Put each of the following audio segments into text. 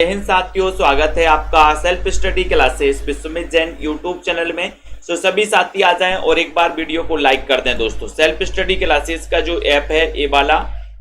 जय हिंद साथियों, स्वागत है आपका self study classes Vishwamit Jain YouTube channel में। सभी साथी आ जाएं और एक बार वीडियो को लाइक कर दें। दोस्तों, सेल्फ स्टडी क्लासेस का जो ऐप है ये वाला,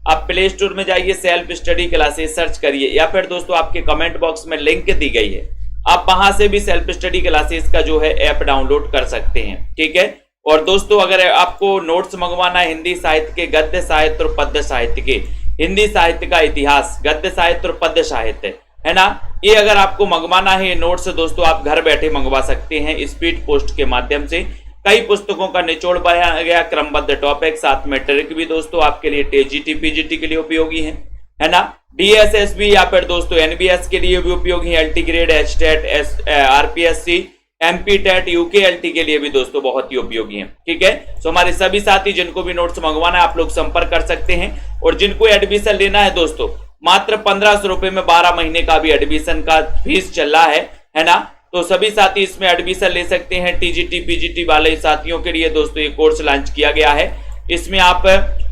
आप प्ले स्टोर में जाइए, सेल्फ स्टडी क्लासेस सर्च करिए, या फिर दोस्तों आपके कमेंट बॉक्स में लिंक दी गई है, आप वहां से भी सेल्फ स्टडी क्लासेस का जो है ऐप डाउनलोड कर सकते हैं। ठीक है। और दोस्तों, अगर आपको नोट्स मंगवाना है हिंदी साहित्य के, गद्य साहित्य और पद्य साहित्य के, हिंदी साहित्य का इतिहास, गद्य साहित्य और पद्य साहित्य, है ना, ये अगर आपको मंगवाना है ये नोट्स दोस्तों, आप घर बैठे मंगवा सकते हैं स्पीड पोस्ट के माध्यम से। कई पुस्तकों का निचोड़ बनाया गया, क्रमबद्ध टॉपिक, साथ में ट्रिक भी दोस्तों आपके लिए टीजीटी पीजीटी के लिए उपयोगी है ना, डीएसएसबी या फिर दोस्तों एनबीएस के लिए भी उपयोगी है, LT grade, HTET, RPSC, MP TET, UKLT के लिए भी दोस्तों बहुत ही उपयोगी है। ठीक है। तो हमारे सभी साथी जिनको भी नोट्स मंगवाना है आप लोग संपर्क कर सकते हैं। और जिनको एडमिशन लेना है दोस्तों, मात्र 1500 रुपए में 12 महीने का भी एडमिशन का फीस चल रहा है ना, तो सभी साथी इसमें एडमिशन ले सकते हैं। टीजीटी पीजीटी वाले साथियों के लिए दोस्तों ये कोर्स लॉन्च किया गया है, इसमें आप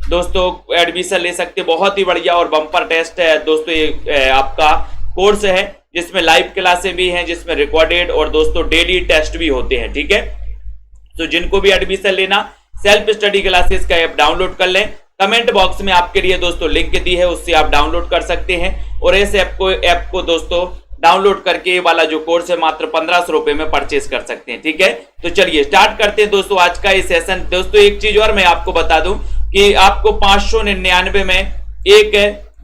दोस्तों एडमिशन ले सकते हैं। बहुत ही बढ़िया और बम्पर टेस्ट है दोस्तों, ये आपका कोर्स है जिसमें लाइव क्लासें भी हैं, जिसमें रिकॉर्डेड और दोस्तों डेली टेस्ट भी होते हैं। ठीक है। तो जिनको भी एडमिशन लेना, सेल्फ स्टडी क्लासेस का ऐप डाउनलोड कर लें। कमेंट बॉक्स में आपके लिए दोस्तों लिंक दी है, उससे आप डाउनलोड कर सकते हैं और इस ऐप को दोस्तों डाउनलोड करके ये वाला जो कोर्स है मात्र 1500 रुपए में परचेस कर सकते हैं। ठीक है। तो चलिए स्टार्ट करते हैं दोस्तों आज का ये सेशन। दोस्तों एक चीज और मैं आपको बता दूं कि आपको 599 में एक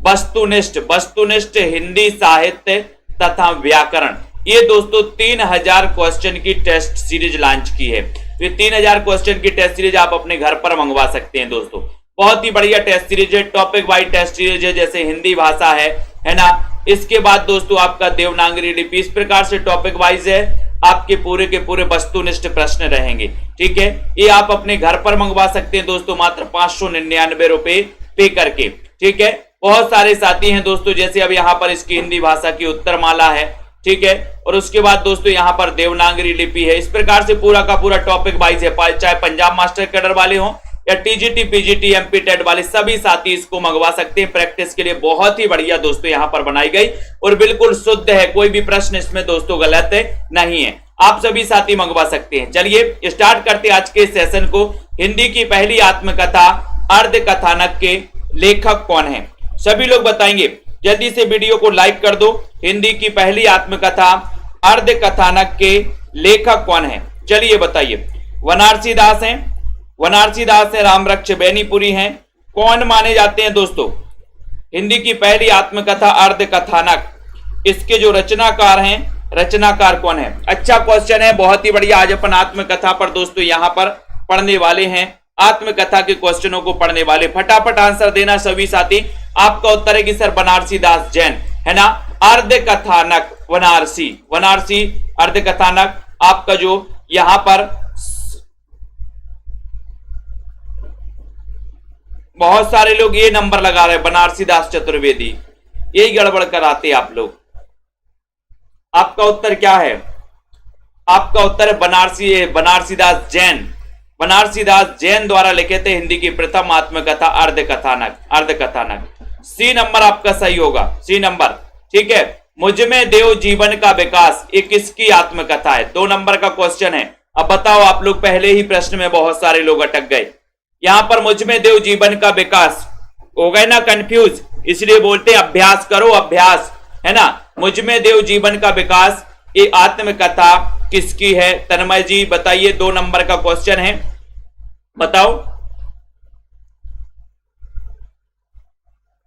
वस्तुनिष्ठ हिंदी साहित्य तथा व्याकरण, ये दोस्तों 3000 क्वेश्चन की टेस्ट सीरीज लॉन्च की है। तो 3000 क्वेश्चन की टेस्ट सीरीज आप अपने घर पर मंगवा सकते हैं दोस्तों। बहुत ही बढ़िया टेस्ट सीरीज है, टॉपिक वाइज टेस्ट सीरीज है, जैसे हिंदी भाषा है ना। इसके बाद दोस्तों आपका देवनागरी लिपि, इस प्रकार से टॉपिक वाइज है, आपके पूरे के पूरे वस्तुनिष्ठ प्रश्न रहेंगे। ठीक है। ये आप अपने घर पर मंगवा सकते हैं दोस्तों, मात्र 599 रुपए पे करके। ठीक है। बहुत सारे साथी हैं दोस्तों, जैसे अब यहाँ पर इसकी हिंदी भाषा की उत्तर माला है। ठीक है। और उसके बाद दोस्तों यहाँ पर देवनागरी लिपि है। इस प्रकार से पूरा का पूरा टॉपिक वाइज है, चाहे पंजाब मास्टर कैडर वाले हों या टीजीटी पीजीटी एमपी टेट वाले, सभी साथी इसको मंगवा सकते हैं। प्रैक्टिस के लिए बहुत ही बढ़िया दोस्तों यहाँ पर बनाई गई और बिल्कुल शुद्ध है, कोई भी प्रश्न इसमें दोस्तों गलत नहीं है, आप सभी साथी मंगवा सकते हैं। चलिए स्टार्ट करते हैं आज के सेशन को। हिंदी की पहली आत्मकथा अर्ध कथानक के लेखक कौन है? सभी लोग बताएंगे, जल्दी से वीडियो को लाइक कर दो। हिंदी की पहली आत्मकथा अर्ध कथानक के लेखक कौन है? चलिए बताइए। बनारसी दास हैं, बनारसी दास है, रामरक्ष बेनीपुरी हैं। कौन माने जाते हैं दोस्तों हिंदी की पहली आत्मकथा अर्ध कथानक? इसके जो रचनाकार हैं, रचनाकार कौन है? अच्छा क्वेश्चन है, बहुत ही बढ़िया। आज अपन आत्मकथा पर दोस्तों यहां पर पढ़ने वाले हैं, आत्मकथा के क्वेश्चनों को पढ़ने वाले। फटाफट आंसर देना सभी साथी। आपका उत्तर है कि सर बनारसी दास जैन, है ना। अर्ध कथानक बनारसी अर्ध कथानक आपका जो यहां पर बहुत सारे लोग ये नंबर लगा रहे हैं, बनारसी दास चतुर्वेदी, यही गड़बड़ कराते आप लोग। आपका उत्तर क्या है? आपका उत्तर है बनारसी दास जैन। बनारसी दास जैन द्वारा लिखित हिंदी की प्रथम आत्मकथा अर्ध कथानक। सी नंबर आपका सही होगा, सी नंबर। ठीक है। मुझमें देव जीवन का विकास, ये किसकी आत्मकथा है? 2 नंबर का क्वेश्चन है। अब बताओ, आप लोग पहले ही प्रश्न में बहुत सारे लोग अटक गए। यहां पर मुझमें देव जीवन का विकास हो गए ना कंफ्यूज, इसलिए बोलते हैं अभ्यास करो, अभ्यास, है ना। मुझमें देव जीवन का विकास, ये आत्मकथा किसकी है? तन्मय जी बताइए, 2 नंबर का क्वेश्चन है, बताओ।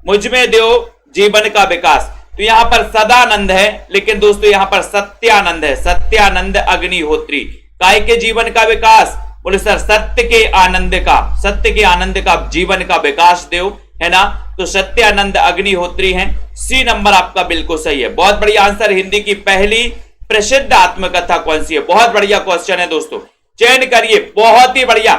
मुझमें देव जीवन का विकास, तो यहां पर सदानंद है, लेकिन दोस्तों यहां पर सत्यानंद है, सत्यानंद अग्निहोत्री। काय के जीवन का विकास? बोले सर सत्य के आनंद का जीवन का विकास देव, है ना। तो सत्यानंद अग्निहोत्री हैं। सी नंबर आपका बिल्कुल सही है, बहुत बढ़िया आंसर। हिंदी की पहली प्रसिद्ध आत्मकथा कौन सी है? बहुत बढ़िया क्वेश्चन है दोस्तों, चयन करिए, बहुत ही बढ़िया।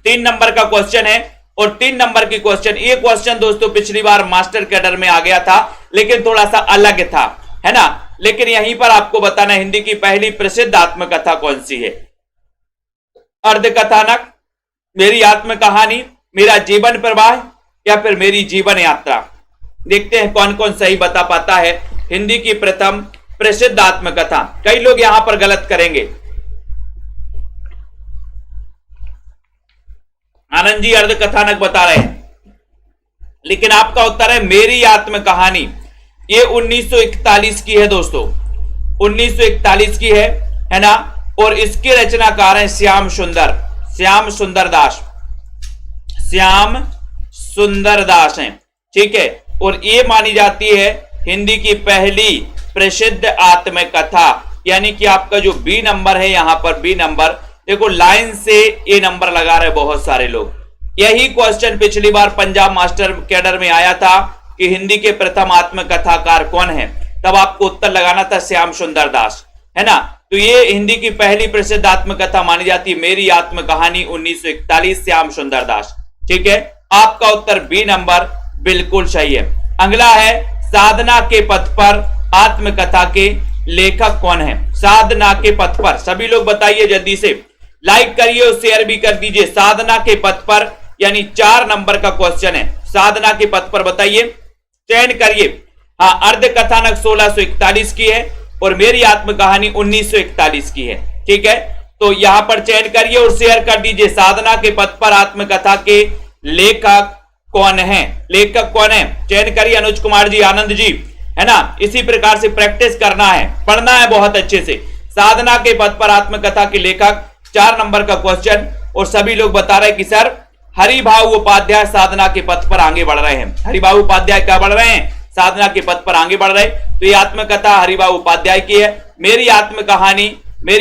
3 नंबर का क्वेश्चन है और 3 नंबर की क्वेश्चन, ये क्वेश्चन दोस्तों पिछली बार मास्टर कैडर में आ गया था, लेकिन थोड़ा सा अलग था, है ना। लेकिन यहीं पर आपको बताना हिंदी की पहली प्रसिद्ध आत्मकथा कौन सी है? अर्ध कथानक, मेरी आत्म कहानी, मेरा जीवन प्रवाह या फिर मेरी जीवन यात्रा? देखते हैं कौन कौन सही बता पाता है। हिंदी की प्रथम प्रसिद्ध आत्मकथा? कई लोग यहां पर गलत करेंगे। आनंद जी अर्ध कथानक बता रहे हैं, लेकिन आपका उत्तर है मेरी आत्मकहानी। ये 1941 की है दोस्तों, 1941 की है ना। और इसके रचनाकार हैं श्याम सुंदर दास, श्याम सुंदर दास हैं, ठीक है। और ये मानी जाती है हिंदी की पहली प्रसिद्ध आत्मकथा। यानी कि आपका जो बी नंबर है, यहां पर बी नंबर देखो, लाइन से ये नंबर लगा रहे बहुत सारे लोग। यही क्वेश्चन पिछली बार पंजाब मास्टर कैडर में आया था कि हिंदी के प्रथम आत्मकथाकार कौन है, तब आपको उत्तर लगाना था श्याम सुंदर दास, है ना। तो ये हिंदी की पहली प्रसिद्ध आत्मकथा मानी जाती है मेरी आत्मकहानी, 1941, श्याम सुंदर दास, ठीक है। आपका उत्तर बी नंबर बिल्कुल सही है। अगला है साधना के पथ पर आत्मकथा के लेखक कौन है? साधना के पथ पर, सभी लोग बताइए जल्दी से, लाइक करिए और शेयर भी कर दीजिए। साधना के पथ पर यानी 4 नंबर का क्वेश्चन है। साधना के पथ पर बताइए, चयन करिए। हाँ, अर्ध कथानक 1641 की है और मेरी आत्मकहानी 1941 की है, ठीक है। तो यहां पर चयन करिए और शेयर कर दीजिए। साधना के पथ पर आत्मकथा के लेखक कौन है? लेखक कौन है? चयन करिए। अनुज कुमार जी, आनंद जी, है ना। इसी प्रकार से प्रैक्टिस करना है, पढ़ना है बहुत अच्छे से। साधना के पथ पर आत्मकथा के लेखक, 4 नंबर का क्वेश्चन। और सभी लोग बता रहे हैं कि सर हरिभाऊ उपाध्याय साधना के पथ पर आगे बढ़ रहे हैं। हरिभाऊ उपाध्याय क्या बढ़ रहे हैं? साधना के पथ पर आगे बढ़ रहे। तो ये आत्मकथा हरिभाऊ उपाध्याय की है। मेरी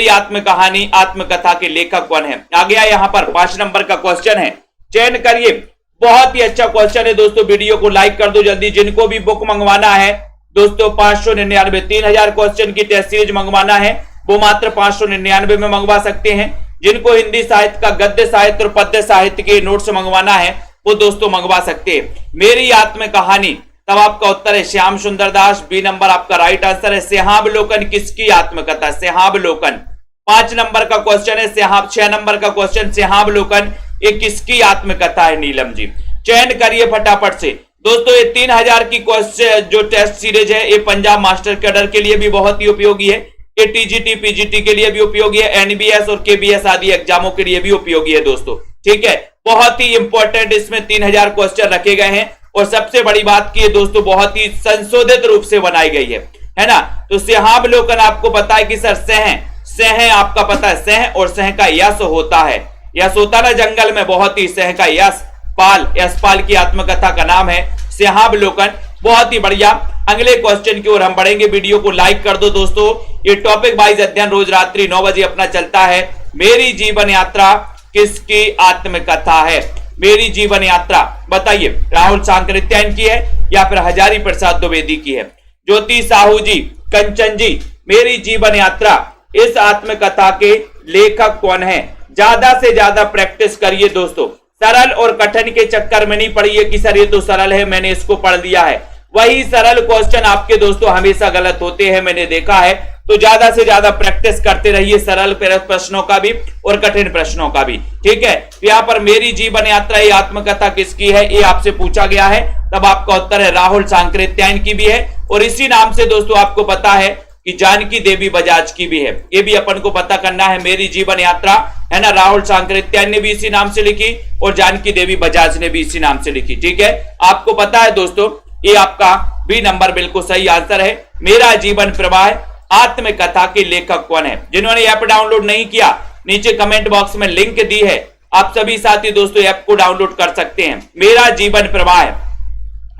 आत्मकहानी आत्मकथा के लेखक कौन है? आ गया यहां पर 5 नंबर का क्वेश्चन है, चयन करिए। बहुत ही अच्छा क्वेश्चन है दोस्तों, वीडियो को लाइक कर दो जल्दी। जिनको भी बुक मंगवाना है दोस्तों, 599 3000 क्वेश्चन की टेस्ट सीरीज मंगवाना है, वो मात्र 599 में मंगवा सकते हैं। जिनको हिंदी साहित्य का गद्य साहित्य और पद्य साहित्य के नोट्स मंगवाना है, वो दोस्तों मंगवा सकते हैं। मेरी आत्मकहानी, तब आपका उत्तर है श्याम सुंदर दास, बी नंबर आपका राइट आंसर है। सिंहावलोकन किसकी आत्मकथा? सिंहावलोकन 5 नंबर का क्वेश्चन है। 6 नंबर का क्वेश्चन, सिंहावलोकन ये किसकी आत्मकथा है? नीलम जी, चयन करिए फटाफट से। दोस्तों ये 3000 की क्वेश्चन जो टेस्ट सीरीज है, ये पंजाब मास्टर कैडर के लिए भी बहुत ही उपयोगी है। ये टीजीटी पीजीटी के लिए भी उपयोगी है, एनबीएस और केबीएस आदि एग्जामों के लिए भी उपयोगी है दोस्तों, ठीक है। बहुत ही इंपॉर्टेंट इसमें 3000 क्वेश्चन रखे गए हैं। और सबसे बड़ी बात की दोस्तों, बहुत ही संशोधित रूप से बनाई गई है ना। तो सिंहावलोकन आपको पता है कि सर सह आपका पता है, सह और सह का यश होता है, यश होता ना जंगल में, बहुत ही सह का यशपाल की आत्मकथा का नाम है सिंहावलोकन। बहुत ही बढ़िया। अगले क्वेश्चन की ओर हम बढ़ेंगे। वीडियो को लाइक कर दो दोस्तों। ये टॉपिक वाइज अध्ययन रोज रात्रि 9 बजे अपना चलता है। मेरी जीवन यात्रा किसकी आत्मकथा है? मेरी जीवन यात्रा बताइए, राहुल सांकृत्यायन की है या फिर हजारी प्रसाद द्विवेदी की है? ज्योति साहू जी, कंचन जी, मेरी जीवन यात्रा, इस आत्मकथा के लेखक कौन है? ज्यादा से ज्यादा प्रैक्टिस करिए दोस्तों। सरल और कठिन के चक्कर में नहीं पड़िए कि सर ये तो सरल है, मैंने इसको पढ़ लिया है। वही सरल क्वेश्चन आपके दोस्तों हमेशा गलत होते हैं, मैंने देखा है। तो ज्यादा से ज्यादा प्रैक्टिस करते रहिए, सरल प्रश्नों का भी और कठिन प्रश्नों का भी, ठीक है। तो यहाँ पर मेरी जीवन यात्रा ये आत्मकथा किसकी है, ये आपसे पूछा गया है। तब आपका उत्तर है राहुल सांकृत्यायन की भी है। और इसी नाम से दोस्तों आपको पता है कि जानकी देवी बजाज की भी है, ये भी अपन को पता करना है। मेरी जीवन यात्रा है ना, राहुल सांकृत्यायन ने भी इसी नाम से लिखी और जानकी देवी बजाज ने भी इसी नाम से लिखी, ठीक है। आपको पता है दोस्तों, ये आपका बी नंबर बिल्कुल सही आंसर है। मेरा जीवन प्रवाह आत्मकथा के लेखक कौन है? जिन्होंने ऐप डाउनलोड नहीं किया, नीचे कमेंट बॉक्स में लिंक दी है, आप सभी साथी दोस्तों ऐप को डाउनलोड कर सकते हैं। मेरा जीवन प्रवाह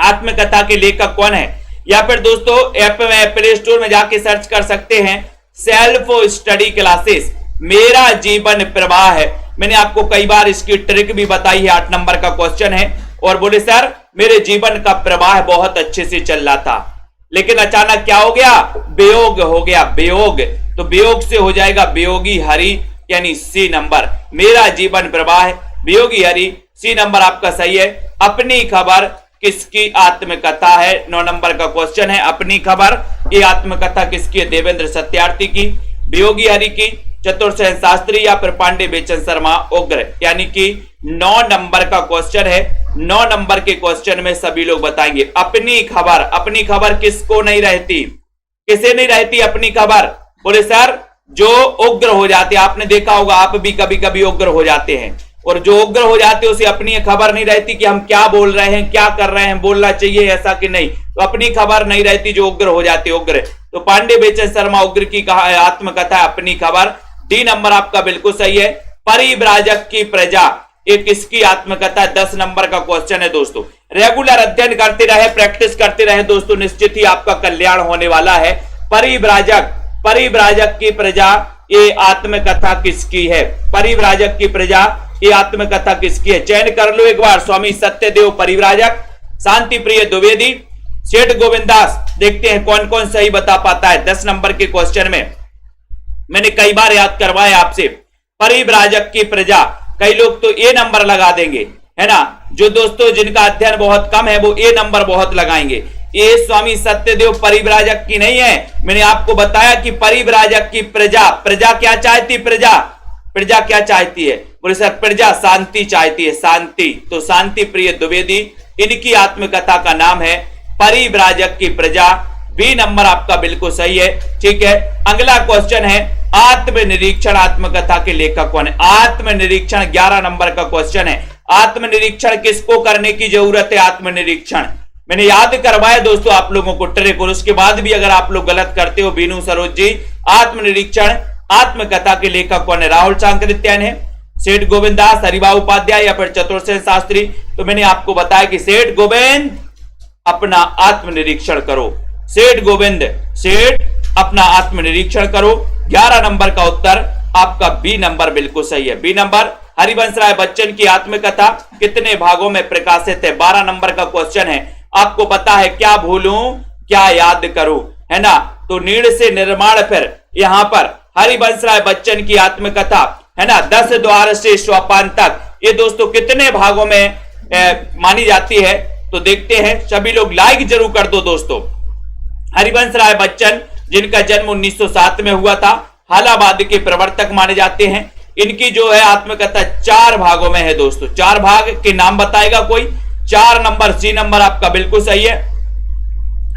आत्मकथा के लेखक कौन है? या फिर दोस्तों ऐप में प्ले स्टोर में जाके सर्च कर सकते हैं सेल्फ स्टडी क्लासेस, मेरा जीवन प्रवाह है। मैंने आपको कई बार इसकी ट्रिक भी बताई है। 8 नंबर का क्वेश्चन है। और बोले सर मेरे जीवन का प्रवाह बहुत अच्छे से चल रहा था, लेकिन अचानक क्या हो गया? वियोग हो गया, वियोग। तो वियोग से हो जाएगा वियोगी हरि, यानी सी नंबर। मेरा जीवन प्रवाह वियोगी हरि, सी नंबर आपका सही है। अपनी खबर किसकी आत्मकथा है? 9 नंबर का क्वेश्चन है। अपनी खबर ये आत्मकथा किसकी है? देवेंद्र सत्यार्थी की, वियोगी हरि की, चतुर्सेन शास्त्री या फिर पांडे बेचन शर्मा उग्र, यानी कि 9 नंबर का क्वेश्चन है। 9 नंबर के क्वेश्चन में सभी लोग बताएंगे अपनी खबर। अपनी खबर किसको नहीं रहती? किसे नहीं रहती अपनी खबर? बोले सर जो उग्र हो जाते, आपने देखा होगा आप भी कभी कभी उग्र हो जाते हैं, और जो उग्र हो जाते हैं उसे अपनी खबर नहीं रहती कि हम क्या बोल रहे हैं, क्या कर रहे हैं, बोलना चाहिए ऐसा कि नहीं, तो अपनी खबर नहीं रहती जो उग्र हो जाते। उग्र तो पांडे बेचन शर्मा उग्र की आत्मकथा अपनी खबर। डी नंबर आपका बिल्कुल सही है। परिव्राजक की प्रजा, ये किसकी आत्मकथा? 10 नंबर का क्वेश्चन है दोस्तों। रेगुलर अध्ययन करते रहे, प्रैक्टिस करते रहे दोस्तों, निश्चित ही आपका कल्याण होने वाला है। परिव्राजक की प्रजा, ये आत्मकथा किसकी है? परिव्राजक की प्रजा, ये आत्मकथा किसकी है? चयन कर लो एक बार। स्वामी सत्यदेव परिव्राजक, शांति प्रिय द्विवेदी, सेठ गोविंदास। देखते हैं कौन कौन सही बता पाता है 10 नंबर के क्वेश्चन में। मैंने कई बार याद करवाया आपसे, परिव्राजक की प्रजा, कई लोग तो ए नंबर लगा देंगे, है ना, जो दोस्तों जिनका अध्ययन बहुत कम है वो ए नंबर बहुत लगाएंगे। ये स्वामी सत्यदेव परिव्राजक की नहीं है। मैंने आपको बताया कि परिव्राजक की प्रजा, प्रजा क्या चाहती? प्रजा क्या चाहती है? बोले सर प्रजा शांति चाहती है, शांति। तो शांति प्रिय द्विवेदी, इनकी आत्मकथा का नाम है परिव्राजक की प्रजा। बी नंबर आपका बिल्कुल सही है। ठीक है, अगला क्वेश्चन है आत्मनिरीक्षण आत्मकथा के लेखक कौन है? आत्मनिरीक्षण 11 नंबर का क्वेश्चन है। आत्मनिरीक्षण किसको करने की जरूरत है? आत्मनिरीक्षण मैंने याद करवाया दोस्तों आप लोगों को ट्रिक, और उसके बाद भी अगर आप लोग गलत करते हो बीनू सरोज जी, आत्मनिरीक्षण आत्मकथा के लेखक कौन है? राहुल सांकृत्यायन है, सेठ गोविंदास, हरिभाऊ उपाध्याय या फिर चतुर्सेन शास्त्री। तो मैंने आपको बताया कि सेठ गोविंद अपना आत्मनिरीक्षण करो, सेठ गोविंद, सेठ अपना आत्मनिरीक्षण करो। 11 नंबर का उत्तर आपका बी नंबर बिल्कुल सही है। बी नंबर हरिवंश राय बच्चन की आत्मकथा कितने भागों में प्रकाशित है? 12 नंबर का क्वेश्चन है। आपको पता है क्या भूलूं क्या याद करूं, है ना, तो नीड़ से निर्माण, फिर यहां पर हरिवंश राय बच्चन की आत्मकथा, है ना, 10 द्वार से सोपान तक, ये दोस्तों कितने भागों में मानी जाती है? तो देखते हैं, सभी लोग लाइक जरूर कर दो दोस्तों। हरिवंश राय बच्चन जिनका जन्म 1907 में हुआ था, हालाबाद के प्रवर्तक माने जाते हैं। इनकी जो है आत्मकथा 4 भागों में है दोस्तों। 4 भाग के नाम बताएगा कोई? 4 नंबर, सी नंबर आपका बिल्कुल सही है।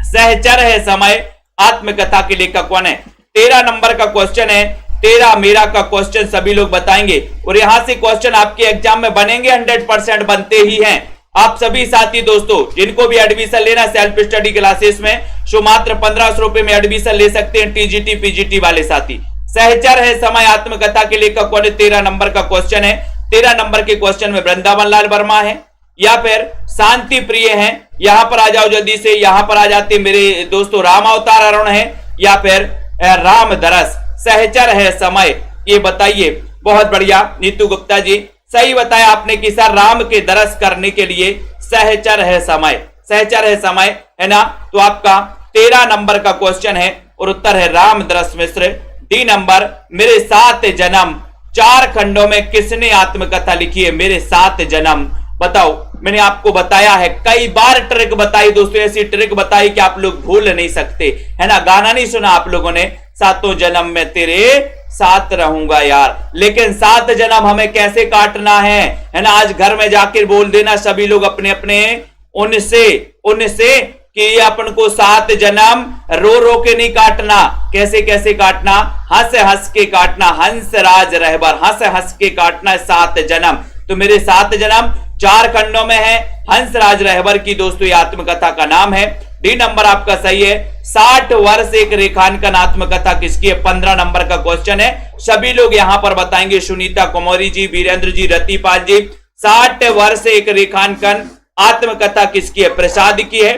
सहचर है समय आत्मकथा के लेखक कौन है? 13 नंबर का क्वेश्चन है। तेरा मेरा का क्वेश्चन सभी लोग बताएंगे, और यहां से क्वेश्चन आपके एग्जाम में बनेंगे, 100% बनते ही हैं। आप सभी साथी दोस्तों जिनको भी एडमिशन लेना सेल्फ स्टडी क्लासेस में, सो मात्र 1500 रुपए में एडमिशन ले सकते हैं, टीजीटी पीजीटी वाले साथी। सहचर है समय आत्मकथा के लेखक कौन है? 13 नंबर का क्वेश्चन है। 13 नंबर के क्वेश्चन में वृंदावन लाल वर्मा है या फिर शांति प्रिय है? यहां पर आ जाओ जल्दी से, यहां पर आ जाते मेरे दोस्तों, राम अवतार अरुण है या फिर राम दरस। सहचर है समय, ये बताइए। बहुत बढ़िया नीतू गुप्ता जी, सही बताया आपने कि सर राम के दरस करने के लिए सहचर है समय, सहचर है समय, है ना। तो आपका 13 नंबर का क्वेश्चन है और उत्तर है राम दरस मिश्र। डी नंबर, मेरे 7 जन्म 4 खंडों में किसने आत्मकथा लिखी है? मेरे 7 जन्म, बताओ। मैंने आपको बताया है, कई बार ट्रिक बताई दोस्तों, ऐसी ट्रिक बताई कि आप लोग भूल नहीं सकते, है ना। गाना नहीं सुना आप लोगों ने? 7 जन्म में तेरे साथ रहूंगा यार, लेकिन 7 जन्म हमें कैसे काटना है ना। आज घर में जाकर बोल देना सभी लोग अपने अपने उनसे कि अपन को 7 जन्म रो रो के नहीं काटना। कैसे कैसे काटना? हंस हंस के काटना। हंस राज रहबर, हंस हंस के काटना 7 जन्म। तो मेरे 7 जन्म 4 खंडों में है। हंस राज रहबर की दोस्तों ये आत्मकथा का नाम है। डी नंबर आपका सही है। 60 वर्ष एक रेखांकन आत्मकथा किसकी है? 15 नंबर का क्वेश्चन है। सभी लोग यहां पर बताएंगे, सुनीता कुमारी जी, वीरेंद्र जी, रतिपाल जी। 60 वर्ष एक रेखांकन आत्मकथा किसकी है? प्रसाद की है,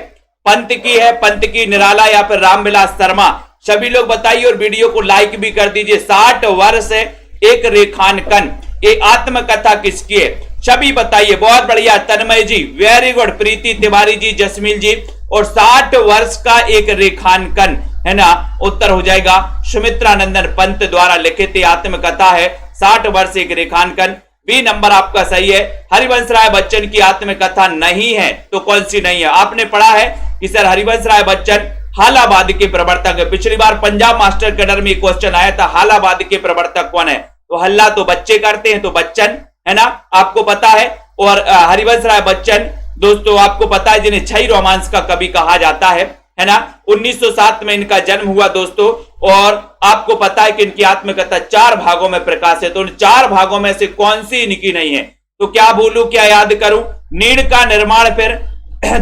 पंत की है, पंत की निराला या फिर रामविलास शर्मा। सभी लोग बताइए और वीडियो को लाइक भी कर दीजिए। 60 वर्ष एक रेखांकन, ये आत्मकथा किसकी है? सभी बताइए। बहुत बढ़िया तन्मय जी, वेरी गुड। प्रीति तिवारी जी, जसमील जी। और 60 वर्ष का एक रेखांकन, है ना, उत्तर हो जाएगा सुमित्रा नंदन पंत द्वारा लिखित आत्मकथा है 60 वर्ष एक रेखांकन। बी नंबर आपका सही है। हरिवंश राय बच्चन की आत्मकथा नहीं है, तो कौन सी नहीं है? आपने पढ़ा है कि सर हरिवंश राय बच्चन हालाबाद के प्रवर्तक है। पिछली बार पंजाब मास्टर कैडर में क्वेश्चन आया था, हालाबाद के प्रवर्तक कौन है? तो हल्ला तो बच्चे करते हैं, तो बच्चन, है ना, आपको पता है। और हरिवंश राय बच्चन दोस्तों आपको पता है जिन्हें 6 रोमांस का कवि कहा जाता है। है ना। 1907 में इनका जन्म हुआ दोस्तों, और आपको पता है कि इनकी आत्मकथा 4 भागों में प्रकाशित है। तो उन 4 भागों में से कौन सी इनकी नहीं है? तो क्या भूलूं, क्या याद करूं? नीड़ का निर्माण, फिर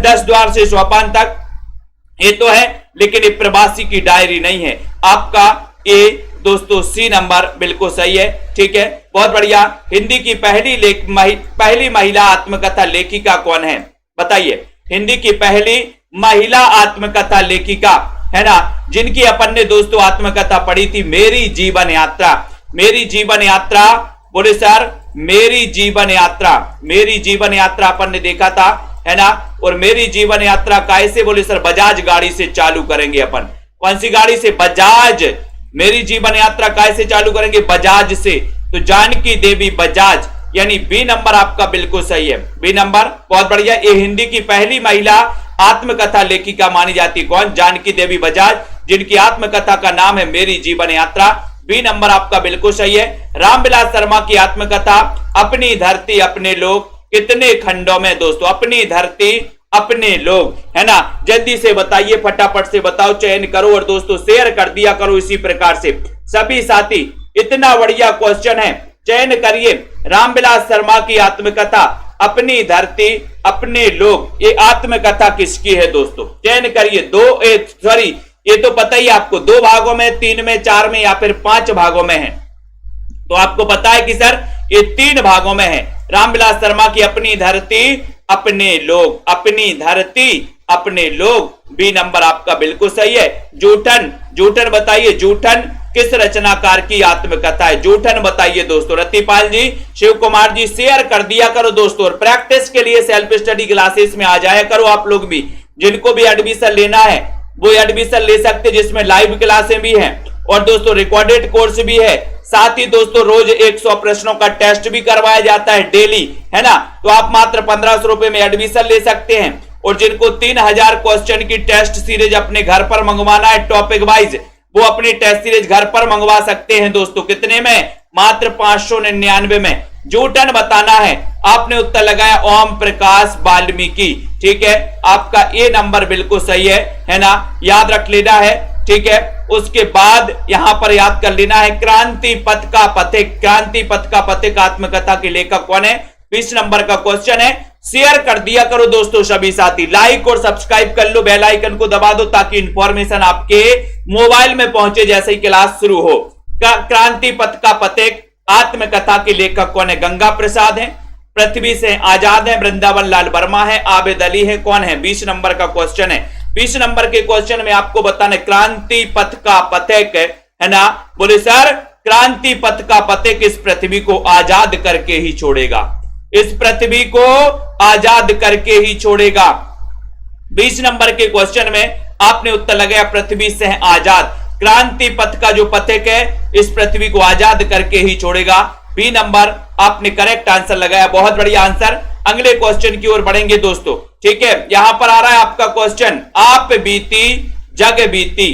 10 द्वार से सोपान तक, ये तो है, लेकिन ये प्रवासी की डायरी नहीं है। आपका ए दोस्तों सी नंबर बिल्कुल सही है। ठीक है, बहुत बढ़िया। हिंदी की पहली महिला आत्मकथा लेखिका कौन है? बताइए। हिंदी की पहली महिला आत्मकथा लेखिका, है ना, जिनकी अपन ने दोस्तों आत्मकथा पढ़ी थी, मेरी जीवन यात्रा। मेरी जीवन यात्रा, बोले सर मेरी जीवन यात्रा, मेरी जीवन यात्रा अपन ने देखा था, है ना। और मेरी जीवन यात्रा कैसे? बोले सर बजाज गाड़ी से चालू करेंगे अपन। कौन सी गाड़ी से? बजाज। मेरी जीवन यात्रा कैसे चालू करेंगे? बजाज से। तो जानकी देवी बजाज, यानी बी नंबर आपका बिल्कुल सही है, बी नंबर। बहुत बढ़िया। ये हिंदी की पहली महिला आत्मकथा लेखिका मानी जाती है। कौन? जानकी देवी बजाज, जिनकी आत्मकथा का नाम है मेरी जीवन यात्रा। बी नंबर आपका बिल्कुल सही है। रामविलास शर्मा की आत्मकथा अपनी धरती अपने लोग कितने खंडों में दोस्तों? अपनी धरती अपने लोग, है ना। जल्दी से बताइए, फटाफट से बताओ, चयन करो और दोस्तों शेयर कर दिया करो इसी प्रकार से। सभी साथी, इतना बढ़िया क्वेश्चन है, चयन करिए। रामविलास शर्मा की आत्मकथा अपनी धरती अपने लोग, ये आत्मकथा किसकी है दोस्तों? चयन करिए। सॉरी, ये तो पता ही आपको, 2 भागों में, 3 में, 4 में या फिर 5 भागों में है। तो आपको पता है कि सर ये 3 भागों में है। रामविलास शर्मा की अपनी धरती अपने लोग, अपनी धरती अपने लोग, बी नंबर आपका बिल्कुल सही है। जूठन, जूठन बताइए, जूठन किस रचनाकार की आत्मकथा है? जूठन बताइए दोस्तों। रतिपाल जी, शिव कुमार जी, शेयर कर दिया करो दोस्तों। और प्रैक्टिस के लिए सेल्फ स्टडी क्लासेस में आ जाया करो आप लोग भी। जिनको भी एडमिशन लेना है वो एडमिशन ले सकते, जिसमें लाइव क्लासें भी हैं और दोस्तों रिकॉर्डेड कोर्स भी है। साथ ही दोस्तों रोज 100 प्रश्नों का टेस्ट भी करवाया जाता है डेली, है ना। तो आप मात्र 1500 रुपए में एडमिशन ले सकते हैं। और जिनको 3000 क्वेश्चन की टेस्ट सीरीज अपने घर पर मंगवाना है टॉपिक वाइज, वो अपनी टेस्ट सीरीज घर पर मंगवा सकते हैं दोस्तों। कितने में? मात्र 599 में। जूठन बताना है। आपने उत्तर लगाया ओम प्रकाश वाल्मीकि। ठीक है, आपका ए नंबर बिल्कुल सही है ना, याद रख लेना है। ठीक है, उसके बाद यहां पर याद कर लेना है क्रांति पथ का पथिक। क्रांति पथ का पथिक आत्मकथा के लेखक कौन है? 20 नंबर का क्वेश्चन है। शेयर कर दिया करो दोस्तों सभी साथी। लाइक और सब्सक्राइब कर लो, बेल आइकन को दबा दो ताकि इंफॉर्मेशन आपके मोबाइल में पहुंचे जैसे ही क्लास शुरू हो। क्रांति पथ का पथिक आत्मकथा के लेखक कौन है? गंगा प्रसाद है, पृथ्वी से आजाद है, वृंदावन लाल वर्मा है, आबेद अली है, कौन है? 20 नंबर का क्वेश्चन है। 20 नंबर के क्वेश्चन में आपको बताना क्रांति पथ का पथिक, है ना। बोले सर क्रांति पथ का पथिक इस पृथ्वी को आजाद करके ही छोड़ेगा, इस पृथ्वी को आजाद करके ही छोड़ेगा। 20 नंबर के क्वेश्चन में आपने उत्तर लगाया पृथ्वी से आजाद। क्रांति पथ का जो पथिक है इस पृथ्वी को आजाद करके ही छोड़ेगा। बी नंबर आपने करेक्ट आंसर लगाया, बहुत बढ़िया आंसर। अगले क्वेश्चन की ओर बढ़ेंगे दोस्तों। ठीक है, यहां पर आ रहा है आपका क्वेश्चन, आप बीती जग बीती।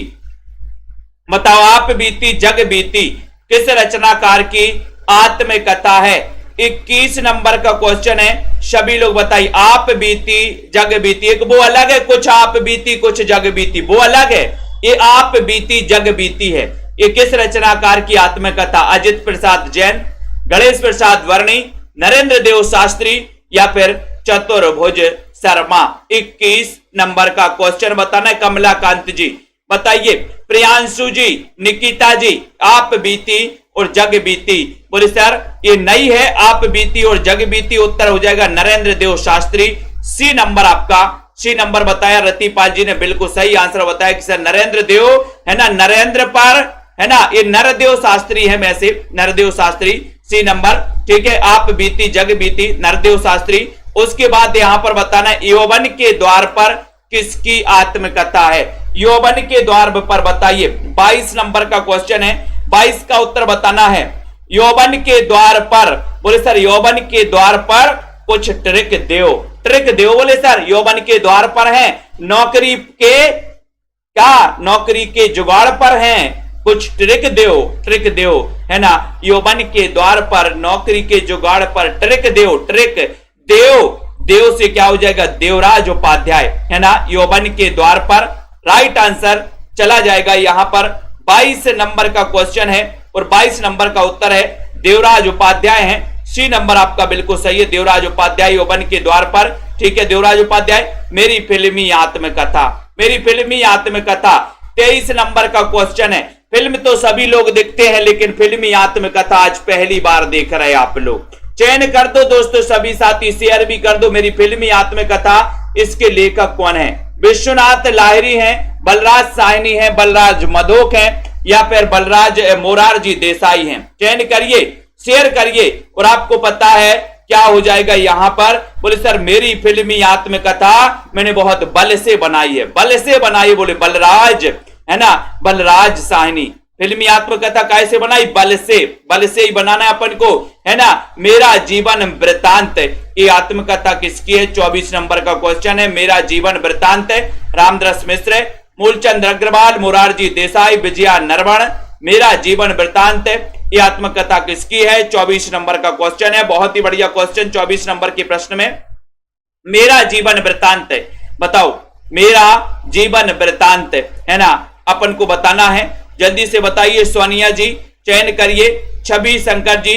बताओ, आप बीती जग बीती किस रचनाकार की आत्मकथा है? 21 नंबर का क्वेश्चन है। सभी लोग बताइए, आप बीती जग बीती। एक वो अलग है, कुछ आप बीती कुछ जग बीती, वो अलग है। ये आप बीती जग बीती है। ये किस रचनाकार की आत्मकथा? अजित प्रसाद जैन, गणेश प्रसाद वर्णी, नरेंद्र देव शास्त्री या फिर चतुर्भुज शर्मा। 21 नंबर का क्वेश्चन बताना है। कमलाकांत जी बताइए, प्रियांशु जी, निकिता जी, आप बीती और जग बीती। बोले सर ये नहीं है, आप बीती और जग बीती। उत्तर हो जाएगा नरेंद्र देव शास्त्री। सी नंबर आपका, सी नंबर बताया। रतिपाल जी ने बिल्कुल सही आंसर बताया कि सर नरेंद्र देव, है ना, नरेंद्र पर, है ना, ये नरदेव शास्त्री है, में से नरदेव शास्त्री। सी नंबर, ठीक है। आप बीती जग बीती, नरदेव शास्त्री। उसके बाद यहां पर बताना है यौवन के द्वार पर किसकी आत्मकथा है? यौवन के द्वार पर बताइए। 22 नंबर का क्वेश्चन है, 22 का उत्तर बताना है। यौवन के द्वार पर, बोले सर यौवन के द्वार पर कुछ ट्रिक देव। ट्रिक देव, बोले सर यौवन के द्वार पर है, नौकरी के क्या, नौकरी के जुगाड़ पर हैं, कुछ ट्रिक देव। ट्रिक देव, है ना, यौवन के द्वार पर, नौकरी के जुगाड़ पर, ट्रिक देव। ट्रिक देव, देव से क्या हो जाएगा? देवराज उपाध्याय, है ना। यौवन के द्वार पर राइट आंसर चला जाएगा यहां पर 22 नंबर का क्वेश्चन है और 22 नंबर का उत्तर है देवराज उपाध्याय है। सी नंबर आपका बिल्कुल सही है, देवराज उपाध्याय यौवन के द्वार पर। ठीक है, देवराज उपाध्याय मेरी फिल्मी आत्मकथा, मेरी फिल्मी आत्मकथा 23 नंबर का क्वेश्चन है। फिल्म तो सभी लोग देखते हैं लेकिन फिल्मी आत्मकथा आज पहली बार देख रहे हैं आप लोग। चयन कर दो दोस्तों सभी साथी, शेयर भी कर दो। मेरी फिल्मी आत्मकथा, इसके लेखक कौन है? विश्वनाथ लाहिरी हैं, बलराज साहनी हैं, बलराज मधोक हैं या फिर बलराज मोरारजी देसाई हैं। चयन करिए, शेयर करिए और आपको पता है क्या हो जाएगा यहां पर। बोले सर मेरी फिल्मी आत्मकथा मैंने बहुत बल से बनाई है, बल से बनाई, बोले बलराज है ना, बलराज साहनी। फिल्मी आत्मकथा कैसे बनाई? बल से ही बनाना है अपन को, है ना। मेरा जीवन वृतांत, ये आत्मकथा किसकी है? 24 नंबर का क्वेश्चन है। मेरा जीवन वृतांत रामदास मिश्र, मूलचंद अग्रवाल, मोरारजी देसाई, विजया नरवण। मेरा जीवन वृतांत ये आत्मकथा किसकी है? 24 नंबर का क्वेश्चन है। बहुत ही बढ़िया क्वेश्चन 24 नंबर के प्रश्न में मेरा जीवन वृतांत, बताओ मेरा जीवन वृतांत, है ना, अपन को बताना है। जल्दी से बताइए सोनिया जी, चयन करिए। छवि शंकर जी,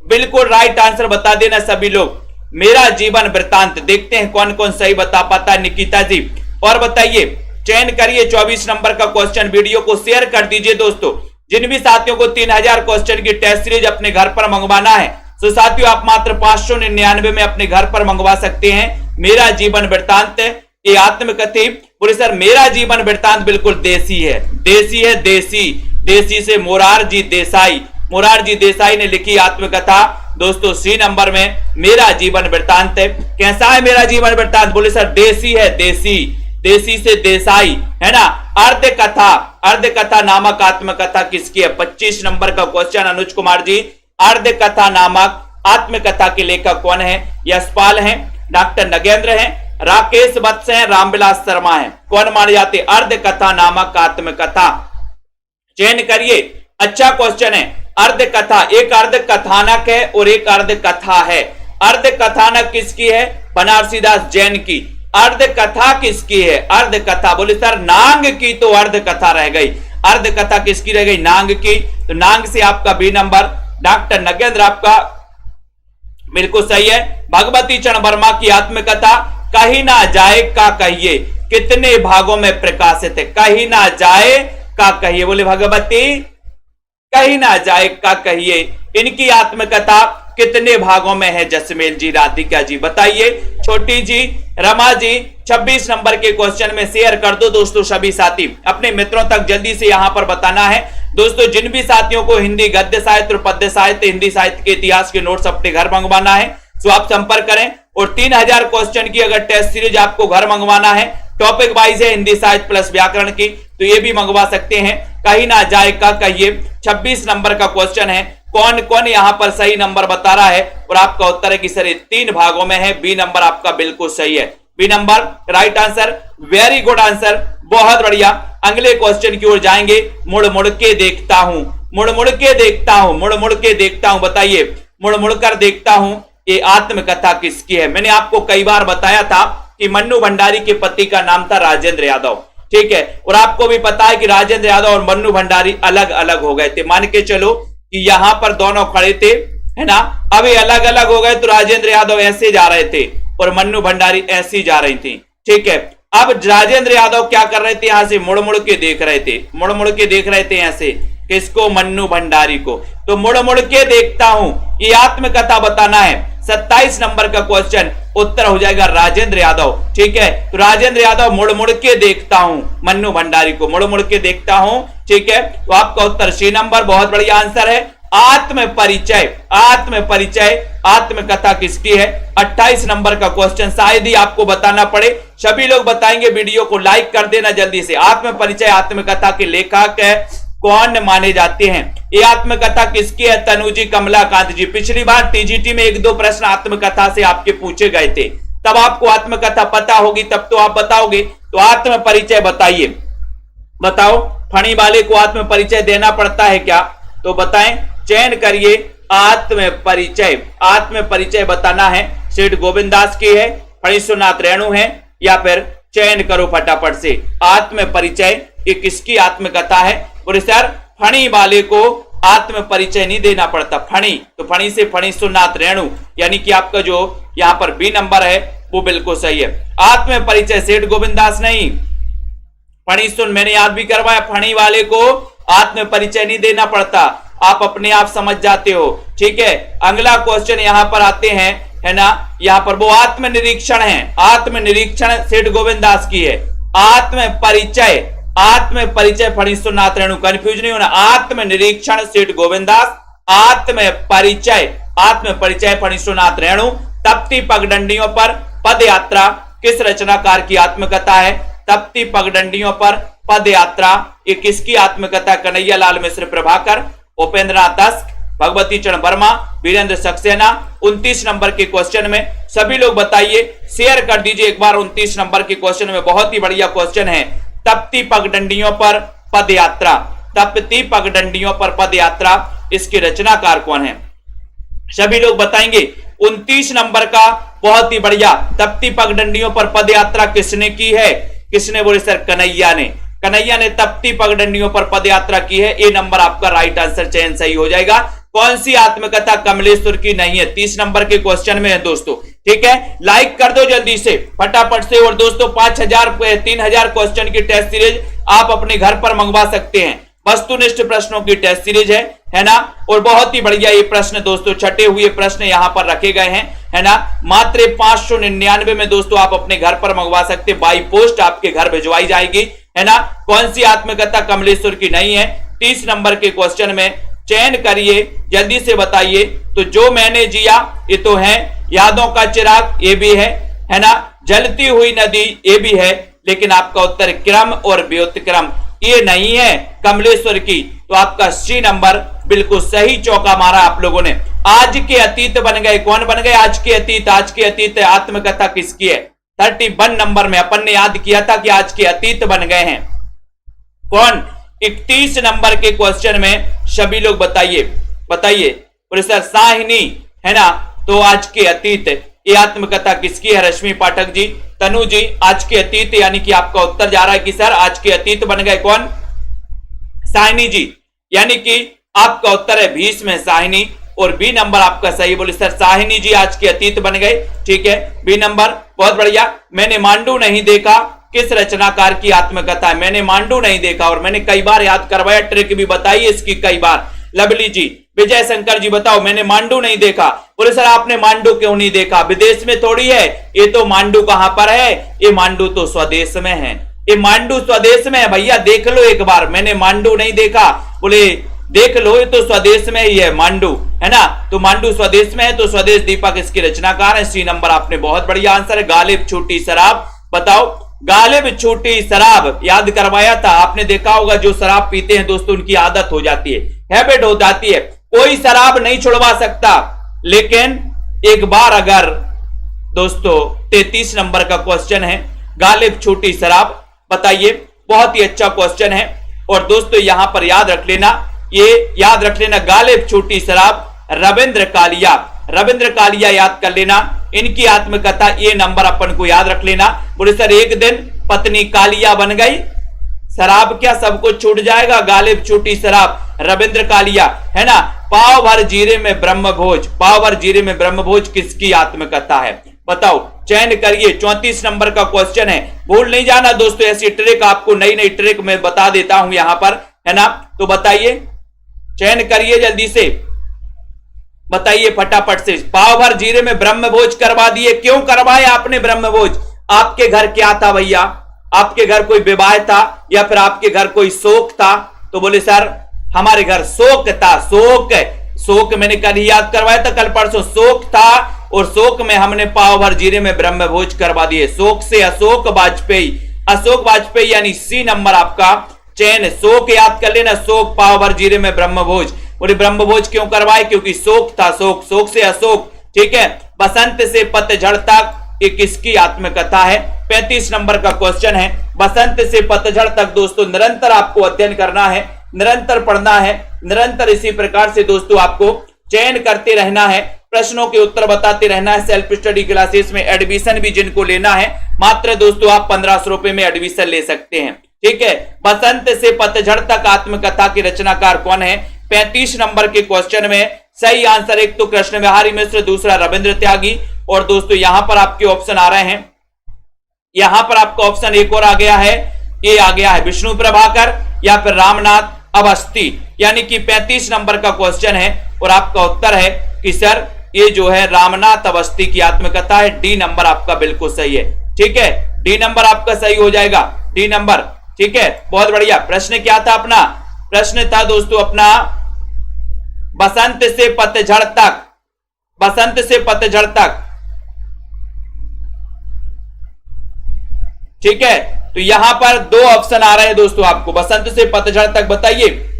बिल्कुल राइट आंसर बता देना सभी लोग। मेरा जीवन वृतांत, देखते हैं कौन कौन सही बता पाता है। निकिता जी और बताइए, चयन करिए 24 नंबर का क्वेश्चन। वीडियो को शेयर कर दीजिए दोस्तों। जिन भी साथियों को 3000 क्वेश्चन की टेस्ट सीरीज अपने घर पर मंगवाना है तो साथियों आप मात्र 599 में अपने घर पर मंगवा सकते हैं। मेरा जीवन वृतांत ये आत्मकथी। बोले सर मेरा जीवन वृतांत बिल्कुल देसी है, देसी है, देसी से मोरारजी देसाई, मोरारजी देसाई ने लिखी आत्मकथा दोस्तों। सी नंबर में मेरा जीवन वृतांत। कैसा है मेरा जीवन वृतांत? बोले सर देसी है, देसी से देसाई, है ना। अर्ध कथा नामक आत्मकथा किसकी है? 25 नंबर का क्वेश्चन अनुज कुमार जी। अर्ध कथा नामक आत्मकथा के लेखक कौन है? यशपाल हैं, डॉक्टर नगेंद्र हैं, राकेश वत्स हैं, रामविलास शर्मा हैं। कौन माने जाते? अर्ध कथा नामक आत्मकथा। चयन करिए, अच्छा क्वेश्चन है। अर्ध कथा, एक अर्ध कथानक है और एक अर्ध कथा है। अर्ध कथानक किसकी है? बनारसीदास जैन की। अर्ध कथा किसकी है? अर्ध कथा, बोले सर नांग की, तो अर्ध कथा रह गई। अर्ध कथा किसकी रह गई? नांग की। तो नांग से आपका बी नंबर। डॉक्टर नगेंद्र आपका बिल्कुल सही है। भगवती चरण वर्मा की आत्मकथा कहीं ना जाए का कहिए कितने भागों में प्रकाशित है? कहीं ना जाए का कहिए, बोले भगवती कहीं ना जाए का कहिए, इनकी आत्मकथा कितने भागों में है? जसमेल जी, राधिका जी बताइए। छोटी जी, रमा जी, 26 नंबर के क्वेश्चन में शेयर कर दो दोस्तों सभी साथी। अपने मित्रों तक जल्दी से यहां पर बताना है दोस्तों। जिन भी साथियों को हिंदी गद्य साहित्य और पद्य साहित्य, हिंदी साहित्य के इतिहास के नोट्स अपने घर मंगवाना है तो आप संपर्क करें। और 3000 क्वेश्चन की अगर टेस्ट सीरीज आपको घर मंगवाना है, टॉपिक वाइज है हिंदी साहित्य प्लस व्याकरण की, तो ये भी मंगवा सकते हैं। कहीं ना जाए का कहिए 26 नंबर का क्वेश्चन है। कौन कौन यहां पर सही नंबर बता रहा है? और आपका उत्तर है कि सर 3 भागों में है। बी नंबर आपका बिल्कुल सही है। B number right answer, very good answer, बहुत बढ़िया। अगले क्वेश्चन की ओर जाएंगे। मुड़ मुड़ के देखता हूं, मुड़ मुड़ के देखता हूं, मुड़ मुड़ के देखता हूं, बताइए मुड़ मुड़ कर देखता हूं ये आत्मकथा किसकी है? मैंने आपको कई बार बताया था कि मन्नू भंडारी के पति का नाम था राजेंद्र यादव, ठीक है। और आपको भी पता है कि राजेंद्र यादव और मन्नू भंडारी अलग अलग हो गए थे। मान के चलो कि यहां पर दोनों खड़े थे, है ना, अभी अलग अलग हो गए। तो राजेंद्र यादव ऐसे जा रहे थे और मन्नू भंडारी ऐसी जा रही थी, ठीक है। अब राजेंद्र यादव क्या कर रहे थे? यहां से मुड़ मुड़ के देख रहे थे, मुड़ मुड़ के देख रहे थे ऐसे, किसको? मन्नू भंडारी को। तो मुड़ मुड़ के देखता हूं ये आत्मकथा बताना है। 27 नंबर का क्वेश्चन, उत्तर हो जाएगा राजेंद्र यादव, ठीक है। तो राजेंद्र यादव मुड़ मुड़ के देखता हूं, मन्नू भंडारी को मुड़ मुड़ के देखता हूं, ठीक है। तो आपका उत्तर सी नंबर, बहुत बढ़िया आंसर है। आत्म परिचय, आत्म परिचय आत्मकथा किसकी है? 28 नंबर का क्वेश्चन, शायद ही आपको बताना पड़े, सभी लोग बताएंगे। वीडियो को लाइक कर देना जल्दी से। आत्म परिचय आत्मकथा के लेखक कौन माने जाते हैं? ये आत्मकथा किसकी है? तनुजी कमलाकांत जी। पिछली बार टीजीटी में 1-2 प्रश्न आत्मकथा से आपके पूछे गए थे, तब आपको आत्मकथा पता होगी, तब तो आप बताओगे। तो आत्म परिचय बताइए, बताओ फणी वाले को आत्म परिचय देना पड़ता है क्या? तो बताएं, चयन करिए। आत्म परिचय, आत्म परिचय बताना है। सेठ गोविंद दास की है, फणीश्वरनाथ रेणु है या फिर चयन करो फटाफट से। आत्म परिचय ये किसकी आत्मकथा है? बोले सर फणी वाले को आत्म परिचय नहीं देना पड़ता। फणी तो फणी से फणी सुनात रेणु, यानी कि आपका जो यहां पर बी नंबर है वो बिल्कुल सही है। आत्म परिचय सेठ गोविंदास नहीं, फणी सुन मैंने याद भी करवाया, फणी वाले को आत्म परिचय नहीं देना पड़ता, आप अपने आप समझ जाते हो। ठीक है, अगला क्वेश्चन यहां पर आते हैं, है ना, यहां पर वो आत्मनिरीक्षण है। आत्मनिरीक्षण सेठ गोविंदास की है। आत्म परिचय, आत्म परिचय फणीश्वरनाथ रेणु, कंफ्यूज नहीं होना। आत्मनिरीक्षण सेठ गोविंदास, आत्म परिचय फणीश्वरनाथ रेणु। तप्ती पगडंडियों पर पद यात्रा किस रचनाकार की आत्मकथा है? तप्ती पगडंडियों पर पद यात्रा ये किसकी आत्मकथा? कन्हैया लाल मिश्र प्रभाकर, उपेंद्रनाथ दस्क, भगवती चरण वर्मा, वीरेंद्र सक्सेना। 29 नंबर के क्वेश्चन में सभी लोग बताइए, शेयर कर दीजिए एक बार। 29 नंबर के क्वेश्चन में बहुत ही बढ़िया क्वेश्चन है। तप्ती पगडंडियों पर पद यात्रा, तप्ती पगडंडियों पर पद यात्रा, इसके रचनाकार कौन है? सभी लोग बताएंगे। 29 नंबर का बहुत ही बढ़िया, तप्ती पगडंडियों पर पद यात्रा किसने की है? किसने? बोले सर कन्हैया ने। कन्हैया ने तप्ती पगडंडियों पर पद यात्रा की है। ए नंबर आपका राइट आंसर, चयन सही हो जाएगा। कौन सी आत्मकथा कमलेश्वर की नहीं है? 30 नंबर के क्वेश्चन में है दोस्तों। ठीक है, लाइक कर दो जल्दी से फटाफट से। और दोस्तों 3000 क्वेश्चन की टेस्ट सीरीज आप अपने घर पर मंगवा सकते हैं। वस्तुनिष्ठ प्रश्नों की टेस्ट सीरीज है ना, और बहुत ही बढ़िया ये प्रश्न दोस्तों, छटे हुए प्रश्न यहां पर रखे गए हैं, है ना। मात्र 599 में दोस्तों आप अपने घर पर मंगवा सकते, बाई पोस्ट आपके घर भिजवाई जाएगी, है ना। कौन सी आत्मकथा कमलेश्वर की नहीं है? 30 नंबर के क्वेश्चन में चयन करिए, जल्दी से बताइए। तो जो मैंने जिया ये तो है, यादों का चिराग ये भी है ना, जलती हुई नदी ये भी है, लेकिन आपका उत्तर क्रम और व्युत्क्रम ये नहीं है कमलेश्वर की। तो आपका सी नंबर बिल्कुल सही चौका मारा आप लोगों ने। आज के अतीत बन गए, कौन बन गए? आज के अतीत। आज के अतीत आत्मकथा किसकी है? 31 नंबर में अपन ने याद किया था कि आज के अतीत बन गए हैं। कौन? 31 नंबर के क्वेश्चन में सभी लोग बताइए, प्रोफेसर साहिनी, है ना। तो आज के अतीत ये आत्मकथा किसकी है? रश्मि पाठक जी, तनु जी, आज के अतीत, यानी कि आपका उत्तर जा रहा है कि सर आज के अतीत बन गए कौन? साहिनी जी, यानी कि आपका उत्तर है 20 में साहिनी, और बी नंबर आपका सही। बोले सर साहिनी जी आज के अतीत बन गए। ठीक है, बी नंबर बहुत बढ़िया। मैंने मांडू नहीं देखा किस रचनाकार की आत्मकथा है? मैंने मांडू नहीं देखा, और मैंने कई बार याद करवाया, ट्रिक भी बताई इसकी कई बार। लवली जी, विजय शंकर जी बताओ, मैंने मांडू नहीं देखा। बोले सर आपने मांडू क्यों नहीं देखा? विदेश में थोड़ी है ये, तो मांडू कहां पर है? ये मांडू तो स्वदेश में है, ये मांडू स्वदेश में है भैया, देख लो एक बार। मैंने मांडू नहीं देखा, बोले देख लो ये तो स्वदेश में ही है मांडू, है ना। तो मांडू स्वदेश में है, तो स्वदेश दीपक इसके रचनाकार है। सी नंबर आपने बहुत बढ़िया आंसर है। गालिब छूटी शराब बताओ, गालिब छूटी शराब याद करवाया था आपने, देखा होगा जो शराब पीते हैं दोस्तों उनकी आदत हो जाती है, हैबिट हो जाती है। कोई शराब नहीं छुड़वा सकता, लेकिन एक बार अगर दोस्तों 33 नंबर का क्वेश्चन है, गालिब छूटी शराब बताइए, बहुत ही अच्छा क्वेश्चन है। और दोस्तों यहां पर याद रख लेना, ये याद रख लेना, गालिब छूटी शराब रविंद्र कालिया, रविंद्र कालिया याद कर लेना, इनकी आत्मकथा ये नंबर अपन को याद रख लेना। बोले सर एक दिन पत्नी कालिया बन गई, शराब क्या सब कुछ छूट जाएगा? गालिब छूटी शराब रविंद्र कालिया, है ना। पाव भर जीरे में ब्रह्म भोज, पाव भर जीरे में ब्रह्म भोज किसकी आत्मकथा है? बताओ, चयन करिए। 34 नंबर का क्वेश्चन है, भूल नहीं जाना दोस्तों, ऐसी ट्रिक आपको नई नई ट्रिक मैं बता देता हूं यहां पर, है ना। तो बताइए, चयन करिए जल्दी से, बताइए फटाफट से। पाव भर जीरे में ब्रह्म भोज करवा दिए, क्यों करवाया आपने ब्रह्म भोज? आपके घर क्या था भैया? आपके घर कोई विवाह था या फिर आपके घर कोई शोक था? तो बोले सर हमारे घर शोक था। शोक मैंने कल ही याद करवाया था, कल परसों शोक था, और शोक में हमने पाव भर जीरे में ब्रह्म भोज करवा दिए। शोक से अशोक वाजपेयी, अशोक वाजपेयी यानी सी नंबर आपका चयन। शोक याद कर लेना, शोक पाव भर जीरे में ब्रह्म भोज। बोले ब्रह्म भोज क्यों करवाए? क्योंकि शोक था, शोक से अशोक। ठीक है, बसंत से पतझड़ तक ये किसकी आत्मकथा है? 35 नंबर का क्वेश्चन है। बसंत से पतझड़ तक दोस्तों निरंतर आपको अध्ययन करना है, निरंतर पढ़ना है, निरंतर इसी प्रकार से दोस्तों आपको चयन करते रहना है। प्रश्नों के उत्तर बताते रहना है। सेल्फ स्टडी क्लासेस में एडमिशन भी जिनको लेना है, मात्र दोस्तों आप 1500 रुपए में एडमिशन ले सकते हैं। ठीक है, बसंत से पतझड़ तक आत्मकथा के रचनाकार कौन है? 35 नंबर के क्वेश्चन में सही आंसर एक तो कृष्ण बिहारी मिश्र, दूसरा रविंद्र त्यागी, और दोस्तों यहां पर आपके ऑप्शन आ रहे हैं, यहां पर आपका ऑप्शन एक और आ गया है, ये आ गया है विष्णु प्रभाकर या फिर रामनाथ अवस्थी, यानी कि 35 नंबर का क्वेश्चन है और आपका उत्तर है कि सर ये जो है रामनाथ अवस्थी की आत्मकथा है। डी नंबर आपका बिल्कुल सही है। ठीक है, डी नंबर आपका सही हो जाएगा, डी नंबर। ठीक है, बहुत बढ़िया। प्रश्न क्या था अपना? प्रश्न था दोस्तों अपना बसंत से पतझड़ तक, बसंत से पतझड़ तक। ठीक है, तो यहां पर दो ऑप्शन आ रहे हैं दोस्तों आपको, बसंत से पतझड़ तक बताइए।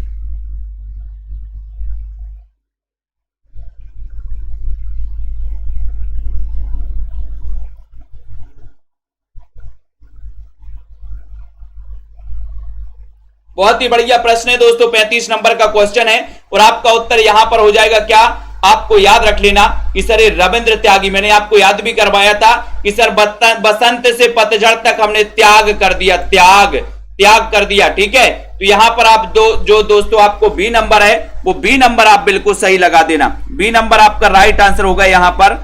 बहुत ही बढ़िया प्रश्न है दोस्तों, 35 नंबर का क्वेश्चन है और आपका उत्तर यहां पर हो जाएगा क्या? आपको याद रख लेना कि सर ये रविंद्र त्यागी, मैंने आपको याद भी करवाया था कि सर बसंत से पतझड़ तक हमने त्याग कर दिया, त्याग कर दिया। ठीक है, तो यहां पर आप जो दोस्तों आपको बी नंबर है वो बी नंबर आप बिल्कुल सही लगा देना, बी नंबर आपका राइट आंसर होगा यहां पर।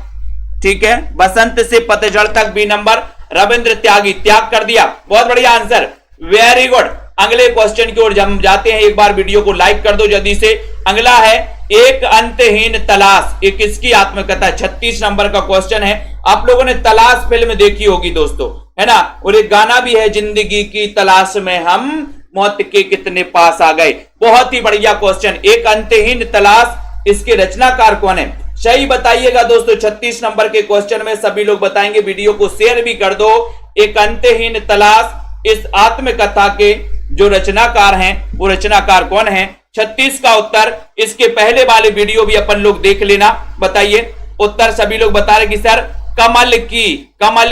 ठीक है, बसंत से पतझड़ तक बी नंबर, रविंद्र त्यागी, त्याग कर दिया। बहुत बढ़िया आंसर, वेरी गुड। अगले क्वेश्चन की ओर हम जाते हैं, एक बार वीडियो को लाइक कर दो जल्दी से। अगला है एक अंतहीन तलाश, ये किसकी आत्मकथा? 36 नंबर का क्वेश्चन है। आप लोगों ने तलाश फिल्म देखी होगी दोस्तों, है ना, और एक गाना भी है, जिंदगी की तलाश में हम मौत के कितने पास आ गए। बहुत ही बढ़िया क्वेश्चन, एक अंतहीन तलाश, इसके रचनाकार कौन है? सही बताइएगा दोस्तों, 36 नंबर के क्वेश्चन में सभी लोग बताएंगे, वीडियो को शेयर भी कर दो। एक अंतहीन तलाश, इस आत्मकथा के जो रचनाकार हैं वो रचनाकार कौन है? 36 का उत्तर, इसके पहले वाले वीडियो भी अपन लोग देख लेना। बताइए उत्तर, सभी लोग बता रहे कि सर कमल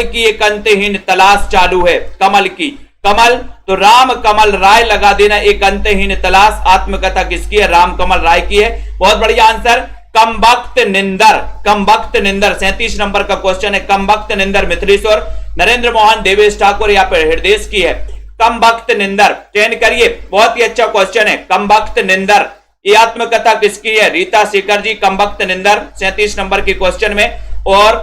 की एक अंतहीन तलाश चालू है, कमल की, कमल तो राम कमल राय लगा देना। एक अंतहीन तलाश आत्मकथा किसकी है? राम कमल राय की है। बहुत बढ़िया आंसर, कमबख्त निंदर, कमबख्त निंदर 37 नंबर का क्वेश्चन है। कमबख्त निंदर मिथिलेश्वर, नरेंद्र मोहन, देवेश ठाकुर या फिर हृदय की है। कमबख्त निंदर चयन करिए, बहुत ही अच्छा क्वेश्चन है। कमबख्त निंदर, ये आत्मकथा किसकी है? रीता शेखर जी, कमबख्त निंदर 37 नंबर के क्वेश्चन में। और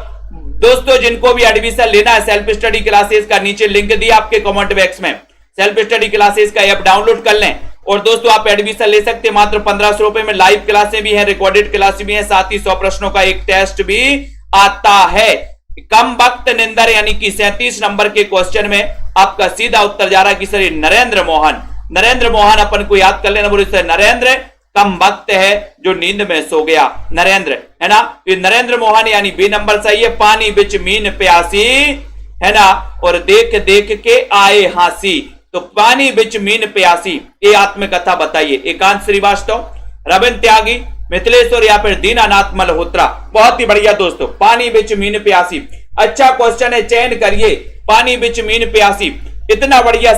दोस्तों जिनको भी एडमिशन लेना है सेल्फ स्टडी क्लासेस का, नीचे लिंक दिया आपके कमेंट बॉक्स में, सेल्फ स्टडी क्लासेस का ऐप डाउनलोड कर लें और दोस्तों आप एडमिशन ले सकते हैं मात्र 1500 रुपए में। लाइव क्लासें भी हैं, रिकॉर्डेड क्लासें भी हैं, साथ ही 100 प्रश्नों का एक टेस्ट भी आता है। कमबख्त निंदर यानी कि 37 नंबर के क्वेश्चन में आपका सीधा उत्तर जा रहा है कि सर नरेंद्र मोहन, नरेंद्र मोहन अपन को याद कर लेना, बोले सर नरेंद्र कमबख्त है जो नींद में सो गया, नरेंद्र, है ना, ये नरेंद्र मोहन यानी बी नंबर सही है। पानी बिच मीन प्यासी, है ना, और देख देख के आए हांसी, तो पानी बिच मीन प्यासी, ये आत्मकथा बताइए। एकांत श्रीवास्तव, रविंद्र त्यागी, मिथिलेश्वर या फिर दीनानाथ मल्होत्रा। बहुत ही बढ़िया दोस्तों, पानी बिच मीन प्यासी, अच्छा क्वेश्चन है, चयन करिए। पानी बिच मीन प्यासी, इतना बढ़िया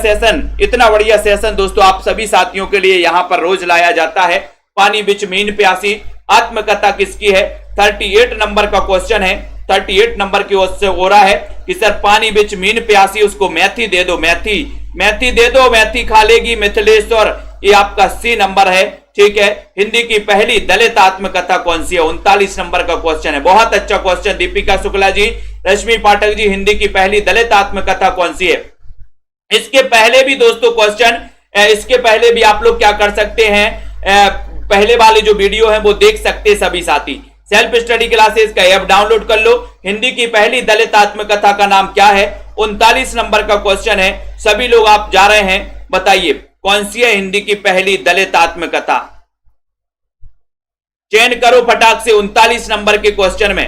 सेशन दोस्तों आप सभी साथियों के लिए यहां पर रोज लाया जाता है। पानी बिच मीन प्यासी आत्मकथा किसकी है? 38 नंबर का क्वेश्चन है। 38 नंबर की ओर से हो रहा है कि सर पानी बिच मीन प्यासी, उसको मेथी दे दो, मेथी दे दो, मेथी खा लेगी मिथिलेश्वर, ये आपका सी नंबर है। ठीक है, हिंदी की पहली दलित आत्मकथा कौन सी है? 39 नंबर का क्वेश्चन है। बहुत अच्छा क्वेश्चन, दीपिका शुक्ला जी, रश्मि पाठक जी, हिंदी की पहली दलित आत्मकथा कौन सी है? इसके पहले भी दोस्तों क्वेश्चन, इसके पहले भी आप लोग क्या कर सकते हैं, पहले वाले जो वीडियो है वो देख सकते हैं सभी साथी। सेल्फ स्टडी क्लासेस का ऐप डाउनलोड कर लो। हिंदी की पहली दलित आत्मकथा का नाम क्या है? 39 नंबर का क्वेश्चन है, सभी लोग आप जा रहे हैं, बताइए कौन सी है हिंदी की पहली दलित आत्मकथा? चयन करो फटाक से। 39 नंबर के क्वेश्चन में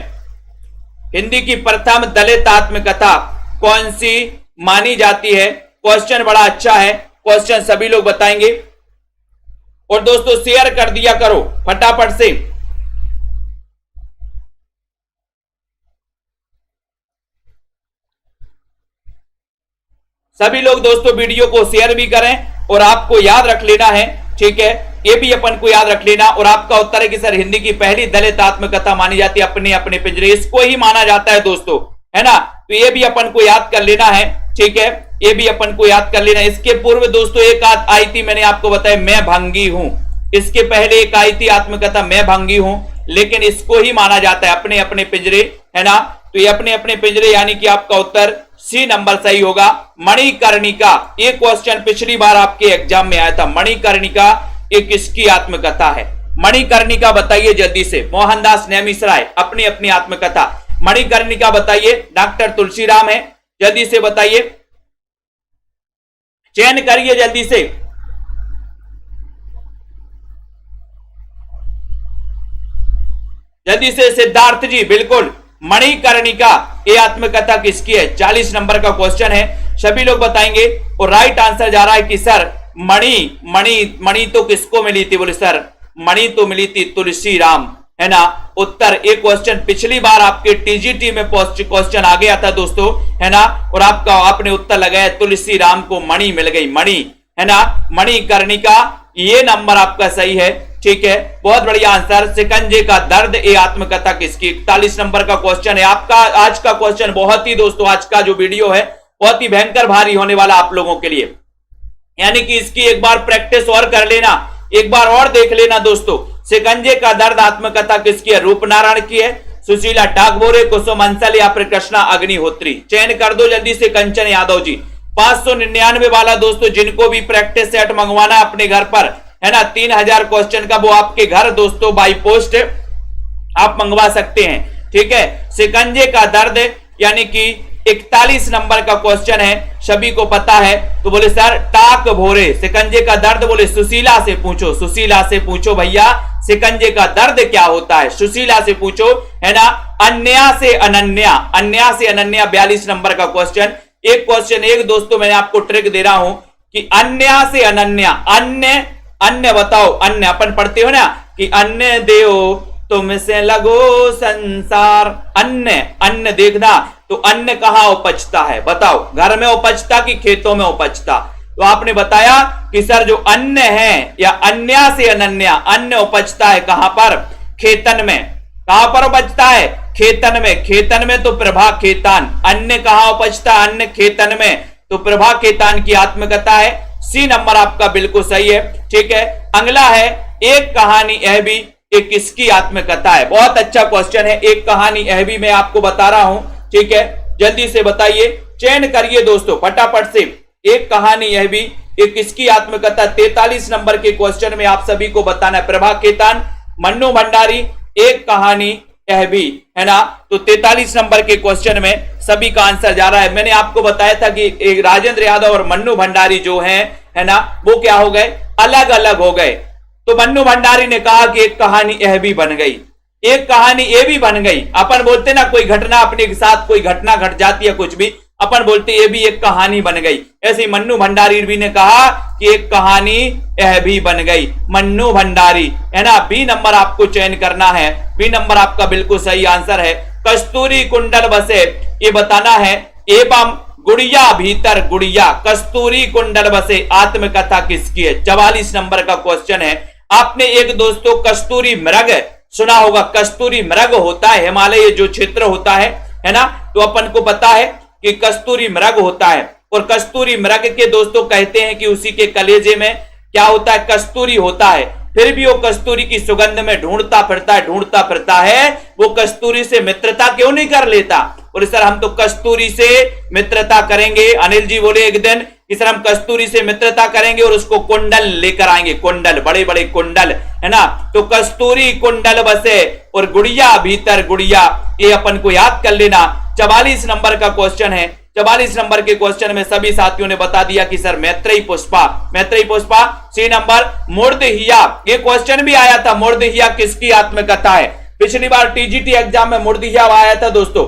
हिंदी की प्रथम दलित आत्मकथा कौन सी मानी जाती है? क्वेश्चन बड़ा अच्छा है, क्वेश्चन सभी लोग बताएंगे। और दोस्तों शेयर कर दिया करो फटाफट से। सभी लोग दोस्तों वीडियो को शेयर भी करें और आपको याद रख लेना है, ठीक है, ये भी अपन को याद रख लेना। और आपका उत्तर है कि सर हिंदी की पहली दलित आत्मकथा मानी जाती है अपने अपने पिंजरे, इसको ही माना जाता है दोस्तों, है ना। तो ये भी अपन को याद कर लेना है, ठीक है, ये भी अपन को याद कर लेना। इसके पूर्व दोस्तों एक आई थी, मैंने आपको बताया, मैं भंगी हूं। इसके पहले एक आई थी आत्मकथा मैं भंगी हूं, लेकिन इसको ही माना जाता है अपने अपने पिंजरे, है ना। तो ये अपने अपने पिंजरे, यानी कि आपका उत्तर सी नंबर सही होगा। मणिकर्णिका, ये क्वेश्चन पिछली बार आपके एग्जाम में आया था। मणिकर्णिका ये किसकी आत्मकथा है? मणिकर्णिका बताइए जल्दी से। मोहनदास नेमिसराय अपनी अपनी आत्मकथा। मणिकर्णिका बताइए। डॉक्टर तुलसीराम है, जल्दी से बताइए, चयन करिए जल्दी से। जल्दी से सिद्धार्थ जी, बिल्कुल। मणिकर्णिका ये आत्मकथा किसकी है? 40 नंबर का क्वेश्चन है, सभी लोग बताएंगे। और राइट आंसर जा रहा है कि सर मणि तो किसको मिली थी? बोले सर मणि तो मिली थी तुलसीराम, है ना। उत्तर एक क्वेश्चन पिछली बार आपके टीजीटी में क्वेश्चन आ गया था दोस्तों, है ना। और आपका आपने उत्तर लगाया तुलसीराम को मणि मिल गई, मणि, है ना। मणिकर्णिका ये नंबर आपका सही है, ठीक है, बहुत बढ़िया आंसर। शिकंजे का दर्द ये आत्मकथा किसकी? 41 नंबर का क्वेश्चन है आपका। आज का क्वेश्चन बहुत ही दोस्तों, आज का जो वीडियो है बहुत ही भयंकर भारी होने वाला आप लोगों के लिए, यानी कि इसकी एक बार प्रैक्टिस और कर लेना, एक बार और देख लेना दोस्तों। शिकंजे का दर्द आत्मकथा किसकी है? रूपनारायण की है, सुशीला टागोरे, कुसुम अंसल या फिर कृष्णा अग्निहोत्री। चयन कर दो जल्दी से कंचन यादव जी। 599 वाला दोस्तों, जिनको भी प्रैक्टिस सेट मंगवाना है अपने घर पर, है ना, 3000 क्वेश्चन का, वो आपके घर दोस्तों बाई पोस्ट आप मंगवा सकते हैं, ठीक है। शिकंजे का दर्द यानी कि 41 नंबर का क्वेश्चन है, सभी को पता है। तो बोले सर टाक भोरे, शिकंजे का दर्द, बोले सुशीला से पूछो, सुशीला से पूछो भैया शिकंजे का दर्द क्या होता है, सुशीला से पूछो, है ना। अन्या से अनन्या, अन्या से अनन्या 42 नंबर का क्वेश्चन। एक क्वेश्चन एक दोस्तों मैं आपको ट्रिक दे रहा हूं कि अन्या से अनन्या, अन्य अन्य बताओ, अन्य अपन पढ़ते हो ना कि अन्य देओ तुमसे लगो संसार, अन्य अन्य देखना, तो अन्य कहां उपजता है बताओ? घर में उपजता कि खेतों में उपजता? तो आपने बताया कि सर जो अन्य है या अन्या से अनन्या, अन्य उपजता है कहां पर? खेतन में। कहां पर उपजता है? खेतन में। खेतन में तो प्रभा खेतान। अन्य कहां उपजता? अन्य खेतन में, तो प्रभा खेतान की आत्मकथा है। सी नंबर आपका बिल्कुल सही है, ठीक है। अगला है एक कहानी यह भी, एक किसकी आत्मकथा है? बहुत अच्छा क्वेश्चन है, एक कहानी यह भी मैं आपको बता रहा हूं, ठीक है, जल्दी से बताइए, चयन करिए दोस्तों फटाफट से। एक कहानी यह भी, एक किसकी आत्मकथा? 43 नंबर के क्वेश्चन में आप सभी को बताना है। प्रभा खेतान, मन्नू भंडारी, एक कहानी यह भी, है ना। तो 43 नंबर के क्वेश्चन में सभी का आंसर जा रहा है। मैंने आपको बताया था कि एक राजेंद्र यादव और मन्नू भंडारी जो हैं, है ना, वो क्या हो गए? अलग अलग हो गए। तो मन्नू भंडारी ने कहा कि एक कहानी यह भी बन गई, एक कहानी ये भी बन गई। अपन बोलते ना कोई घटना अपने के साथ कोई घटना घट जाती है कुछ भी, अपन बोलते ये भी एक कहानी बन गई। ऐसे मन्नू भंडारी भी ने कहा कि एक कहानी यह भी बन गई, मन्नू भंडारी, है ना। बी नंबर आपको चयन करना है, बी नंबर आपका बिल्कुल सही आंसर है। कस्तूरी कुंडल बसे ये बताना है, एवं गुड़िया भीतर गुड़िया, कस्तूरी कुंडल बसे आत्मकथा किसकी है? 44 नंबर का क्वेश्चन है। आपने एक दोस्तों कस्तूरी मृग सुना होगा, कस्तूरी मृग होता है हिमालय जो क्षेत्र होता है ना, तो अपन को पता है कि कस्तूरी मृग होता है। और कस्तूरी मृग के दोस्तों कहते हैं कि उसी के कलेजे में क्या होता है? कस्तूरी होता है। फिर भी वो कस्तूरी की सुगंध में ढूंढता फिरता है, वो कस्तूरी से मित्रता क्यों नहीं कर लेता? बोले सर हम तो कस्तूरी से मित्रता करेंगे। अनिल जी बोले एक दिन कि सर हम कस्तूरी से मित्रता करेंगे और उसको कुंडल लेकर आएंगे, कुंडल, बड़े बड़े कुंडल, है ना। तो कस्तूरी कुंडल बसे और गुड़िया भीतर गुड़िया, ये अपन को याद कर लेना। 44 नंबर का क्वेश्चन है। 44 नंबर के क्वेश्चन में सभी साथियों ने बता दिया कि sir Maitreyi Pushpa, Maitreyi Pushpa. C number Murdahiya, ये क्वेश्चन भी आया था, मुर्दहिया किसकी आत्मकथा है? पिछली बार टीजीटी एग्जाम में मुर्दहिया आया था दोस्तों,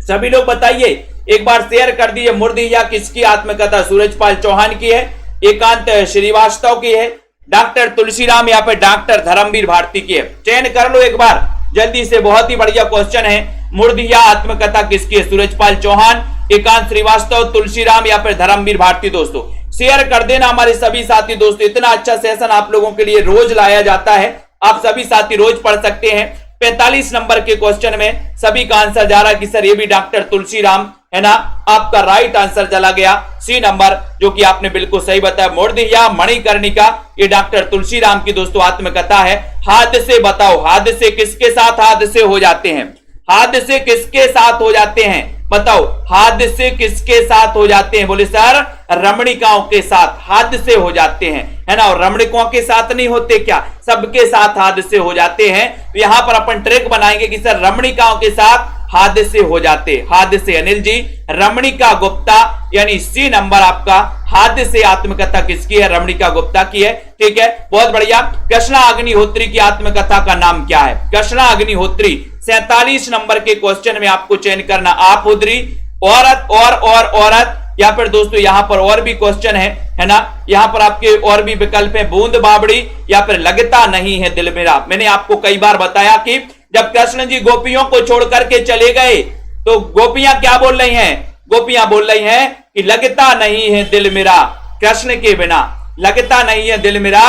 सभी लोग बताइए, एक बार शेयर कर दिए। मुर्दहिया किसकी आत्मकथा? सूरजपाल चौहान की है, एकांत श्रीवास्तव की है, डॉक्टर तुलसीराम या फिर डॉक्टर धर्मवीर भारती की है। चयन कर लो एक बार जल्दी से, बहुत ही बढ़िया क्वेश्चन है। मुर्दहिया आत्मकथा किसकी है? सूरजपाल चौहान, एकांत श्रीवास्तव, तुलसीराम या फिर धर्मवीर भारती। दोस्तों शेयर कर देना हमारे सभी साथी दोस्तों। इतना अच्छा सेशन आप लोगों के लिए रोज लाया जाता है, आप सभी साथी रोज पढ़ सकते हैं। 45 नंबर के क्वेश्चन में सभी का आंसर जा रहा है कि सर ये भी डॉक्टर तुलसीराम है ना, आपका राइट आंसर चला गया सी नंबर, जो कि आपने बिल्कुल सही बताया। मोरदिया मणिकर्णिका ये डॉक्टर तुलसीराम की दोस्तों आत्मकथा है। हादसे बताओ, हादसे किसके साथ हादसे हो जाते हैं, हादसे किसके साथ हो जाते हैं बताओ, हादसे किसके साथ हो जाते हैं? बोले सर रमणिकाओं के साथ हादसे हो जाते हैं, है ना। और रमणिकों के साथ नहीं होते क्या, सबके साथ हादसे हो जाते हैं। तो यहां पर अपन ट्रिक बनाएंगे कि सर रमणिकाओं के साथ हादसे हो जाते, हादसे। अनिल जी रमणिका गुप्ता यानी सी नंबर आपका हादसे आत्मकथा किसकी है? रमणिका गुप्ता की है, ठीक है, बहुत बढ़िया। कृष्णा अग्निहोत्री की आत्मकथा का नाम क्या है? कृष्णा अग्निहोत्री 47 नंबर के क्वेश्चन में आपको चयन करना, आप उधरी औरत और औरत, या फिर दोस्तों यहां पर और भी क्वेश्चन है ना, यहां पर आपके और भी विकल्प है, बूंद बावड़ी या फिर लगता नहीं है दिल मेरा। मैंने आपको कई बार बताया कि जब कृष्ण जी गोपियों को छोड़ करके चले गए तो गोपियां क्या बोल रही हैं? गोपियां बोल रही हैं कि लगता नहीं है दिल मेरा कृष्ण के बिना, लगता नहीं है दिल मेरा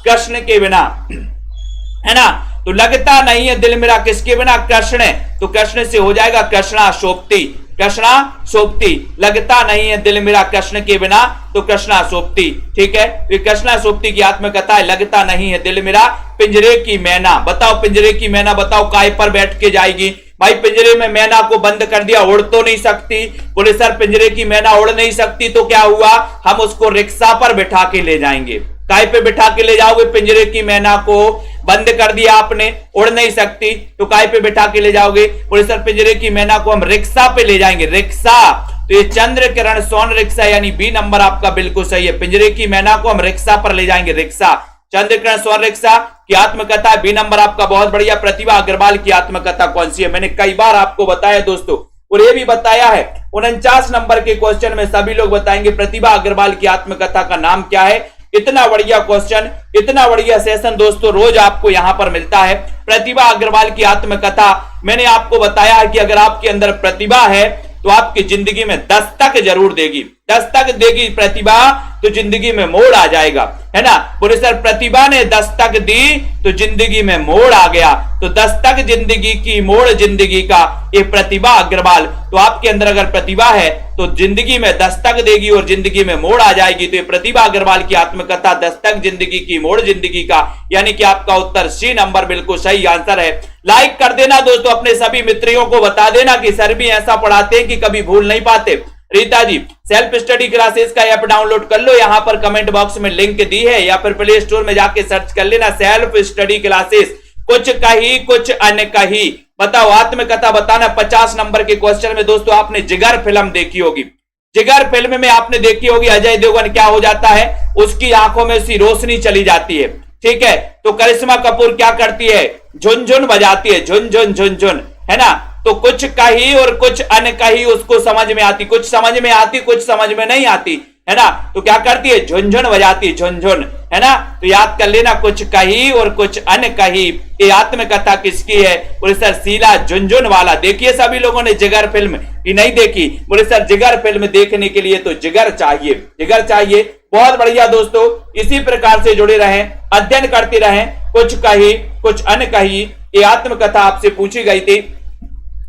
कृष्ण के बिना, है ना। तो लगता नहीं है दिल मेरा किसके बिना? कृष्ण। तो कृष्ण से हो जाएगा कृष्णा सोप्ती, कृष्णा सोप्ती। लगता नहीं है दिल मेरा कृष्ण के बिना, तो कृष्णा सोप्ती, ठीक है। तो कृष्णा सोप्ती की आत्मकथा है, लगता नहीं है दिल मेरा। पिंजरे की मैना बताओ, पिंजरे की मैना बताओ काय पर बैठ के जाएगी? भाई पिंजरे में मैना को बंद कर दिया, उड़ तो नहीं सकती। बोले सर पिंजरे की मैना उड़ नहीं सकती तो क्या हुआ, हम उसको रिक्शा पर बिठा के ले जाएंगे। काय पे बिठा के ले जाओगे? पिंजरे की मैना को बंद कर दिया आपने, उड़ नहीं सकती, तो काय पे बिठा के ले जाओगे? बोले सर पिंजरे की मैना को हम रिक्शा पे ले जाएंगे, रिक्शा। तो ये चंद्र किरण सोन रिक्शा यानी बी नंबर आपका बिल्कुल सही है। पिंजरे की मैना को हम रिक्शा पर ले जाएंगे, रिक्शा। चंद्र किरण सोन रिक्शा की आत्मकथा बी नंबर आपका बहुत बढ़िया। प्रतिभा अग्रवाल की आत्मकथा कौन सी है? मैंने कई बार आपको बताया दोस्तों, और ये भी बताया है 49 नंबर के क्वेश्चन में सभी लोग बताएंगे प्रतिभा अग्रवाल की आत्मकथा का नाम क्या है। इतना बढ़िया क्वेश्चन, इतना बढ़िया सेशन दोस्तों रोज आपको यहां पर मिलता है। प्रतिभा अग्रवाल की आत्मकथा मैंने आपको बताया है कि अगर आपके अंदर प्रतिभा है तो आपकी जिंदगी में दस्तक जरूर देगी, दस्तक देगी प्रतिभा तो जिंदगी में मोड़ आ जाएगा, है ना। बोले सर प्रतिभा ने दस्तक दी तो जिंदगी में मोड़ आ गया, तो दस्तक जिंदगी की, मोड़ जिंदगी का, ये प्रतिभा अग्रवाल। तो आपके अंदर अगर प्रतिभा है तो जिंदगी में दस्तक देगी और जिंदगी में मोड़ आ जाएगी। तो ये प्रतिभा अग्रवाल की आत्मकथा दस्तक जिंदगी की, मोड़ जिंदगी का, यानी कि आपका उत्तर सी नंबर बिल्कुल सही आंसर है। लाइक कर देना दोस्तों, अपने सभी मित्रों को बता देना कि सर भी ऐसा पढ़ाते हैं कि कभी भूल नहीं पाते। Rita ji self study classes का ऐप डाउनलोड कर लो, यहां पर कमेंट बॉक्स में लिंक दी है, या फिर प्ले स्टोर में जाके सर्च कर लेना सेल्फ स्टडी क्लासेस। कुछ कही कुछ अनकही बताओ, आत्मकथा बताना। 50 नंबर के क्वेश्चन में दोस्तों आपने जिगर फिल्म देखी होगी, जिगर फिल्म में आपने देखी होगी अजय देवगन क्या हो जाता है, उसकी आंखों में सी रोशनी चली जाती है, ठीक है। तो करिश्मा कपूर क्या करती है? झुनझुन बजाती है, झुनझुन झुनझुन, है ना। तो कुछ कही और कुछ अनकही उसको समझ में आती, कुछ समझ में आती कुछ समझ में नहीं आती, है ना। तो क्या करती है? झुनझुन बजाती है, झुनझुन, है ना। तो याद कर लेना, कुछ कही और कुछ अनकही। ये आत्मकथा किसकी है? बोले सर शीला झुनझुनवाला। देखिए सभी लोगों ने जिगर फिल्म, ये नहीं देखी? बोले सर जिगर फिल्म देखने के लिए तो जिगर चाहिए, जिगर चाहिए। बहुत बढ़िया दोस्तों, इसी प्रकार से जुड़े रहें, अध्ययन करते रहें। कुछ कही कुछ अनकही ये आत्मकथा आपसे पूछी गई थी,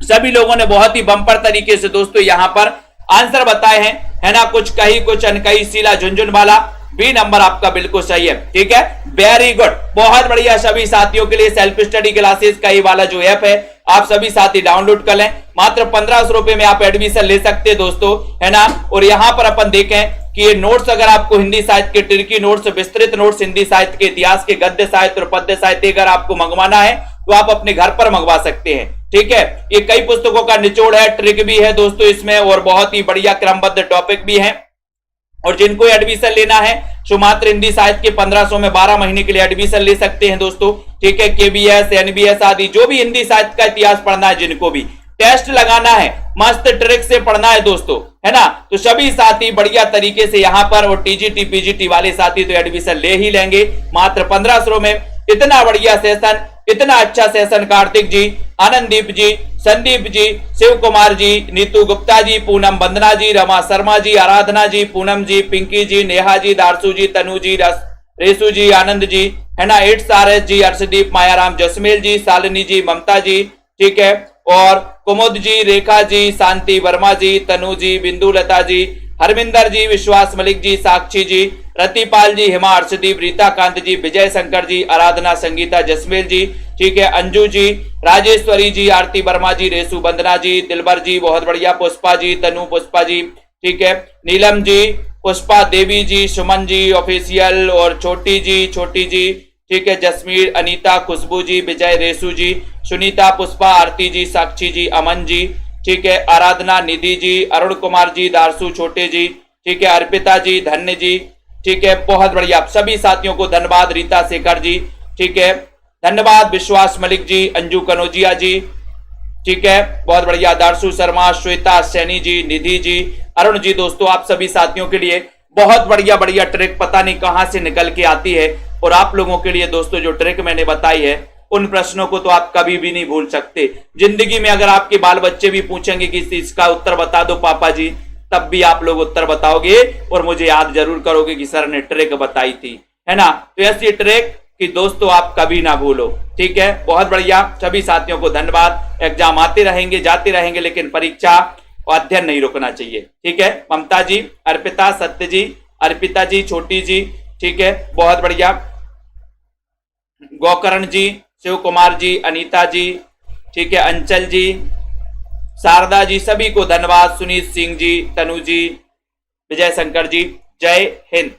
सभी लोगों ने बहुत ही बम्पर तरीके से दोस्तों यहां पर आंसर बताए हैं, है ना। कुछ कही कुछ अनकही, शीला झुनझुनवाला, बी नंबर आपका बिल्कुल सही है, ठीक है। वेरी गुड, बहुत बढ़िया। सभी साथियों के लिए सेल्फ स्टडी क्लासेस का ये वाला जो ऐप है आप सभी साथी डाउनलोड कर लें, मात्र 1500 रुपए में आप एडमिशन ले सकते हैं दोस्तों, है ना। और यहां पर अपन देखें कि ये नोट्स अगर आपको हिंदी साहित्य के टिर्की नोट्स, विस्तृत नोट्स हिंदी साहित्य के, इतिहास के, गद्य साहित्य और पद्य साहित्य अगर आपको मंगवाना है तो आप अपने घर पर मंगवा सकते हैं, ठीक है। ये कई पुस्तकों का निचोड़ है, ट्रिक भी है दोस्तों इसमें, और बहुत ही बढ़िया क्रमबद्ध टॉपिक भी है। और जिनको एडमिशन लेना है जो मात्र हिंदी साहित्य के 1500 में 12 महीने के लिए एडमिशन ले सकते हैं दोस्तों, ठीक है। केबीएस, एनबीएस आदि जो भी हिंदी साहित्य का इतिहास पढ़ना है, जिनको भी टेस्ट लगाना है, मस्त ट्रिक से पढ़ना है दोस्तों, है ना। तो सभी साथी बढ़िया तरीके से यहाँ पर, और टीजीटी पीजीटी वाले साथी तो एडमिशन ले ही लेंगे मात्र 1500 में। इतना बढ़िया सेशन, इतना अच्छा सेशन कार्तिक जी, आनंददीप जी, संदीप जी, शिव कुमार जी, नीतू गुप्ता जी, पूनम वंदना जी, रमा शर्मा जी, आराधना जी, पूनम जी, पिंकी जी, नेहा जी, दारसू जी, तनु जी, रेसू जी, आनंद जी, है ना, 8 सारस जी, अर्शदीप, मायाराम, जसमेल जी, शालिनी जी, ममता जी, ठीक है, और कुमुद जी, रेखा जी, शांति वर्मा जी, तनु जी, बिंदु लता जी, हरमिंदर जी, विश्वास मलिक जी, साक्षी जी, रतिपाल जी, हिमा, अर्शदीप, रीता कांत जी, विजय शंकर जी, आराधना, संगीता, जसमेल जी, ठीक है, अंजू जी, राजेश्वरी जी, आरती वर्मा जी, रेसू वंदना जी, दिलबर जी, बहुत बढ़िया, पुष्पा जी, तनु पुष्पा जी, ठीक है, नीलम जी, पुष्पा देवी जी, सुमन जी ऑफिशियल, और छोटी जी, ठीक है, जसमीर, अनीता, खुशबू जी, विजय, रेसू जी, सुनीता, पुष्पा, आरती जी, साक्षी जी, अमन जी, ठीक है, आराधना, निधि जी, अरुण कुमार जी, दारसू, छोटे जी, ठीक है, अर्पिता जी, धन्य जी, ठीक है, बहुत बढ़िया, सभी साथियों को धन्यवाद, रीता शेखर जी, ठीक है, धन्यवाद, विश्वास मलिक जी, अंजू कनौजिया जी, ठीक है, बहुत बढ़िया, दारसू शर्मा, श्वेता सैनी जी, निधि जी, अरुण जी। दोस्तों आप सभी साथियों के लिए बहुत बढ़िया बढ़िया ट्रिक पता नहीं कहां से निकल के आती है, और आप लोगों के लिए दोस्तों जो ट्रिक मैंने बताई है उन प्रश्नों को तो आप कभी भी नहीं भूल सकते जिंदगी में। अगर आपके बाल बच्चे भी पूछेंगे कि इसका उत्तर बता दो पापा जी, तब भी आप लोग उत्तर बताओगे और मुझे याद जरूर करोगे कि सर ने ट्रिक बताई थी, है ना। तो ऐसी ट्रिक कि दोस्तों आप कभी ना भूलो, ठीक है। बहुत बढ़िया, सभी साथियों को धन्यवाद। एग्जाम आते रहेंगे जाते रहेंगे, लेकिन परीक्षा और अध्ययन नहीं रुकना चाहिए, ठीक है। ममता जी, अर्पिता, सत्य जी, अर्पिता जी, छोटी जी, ठीक है, बहुत बढ़िया, गोकर्ण जी, शिव कुमार जी, अनीता जी, ठीक है, अंचल जी, शारदा जी, सभी को धन्यवाद, सुनीत सिंह जी, तनु जी, विजय शंकर जी। जय हिंद।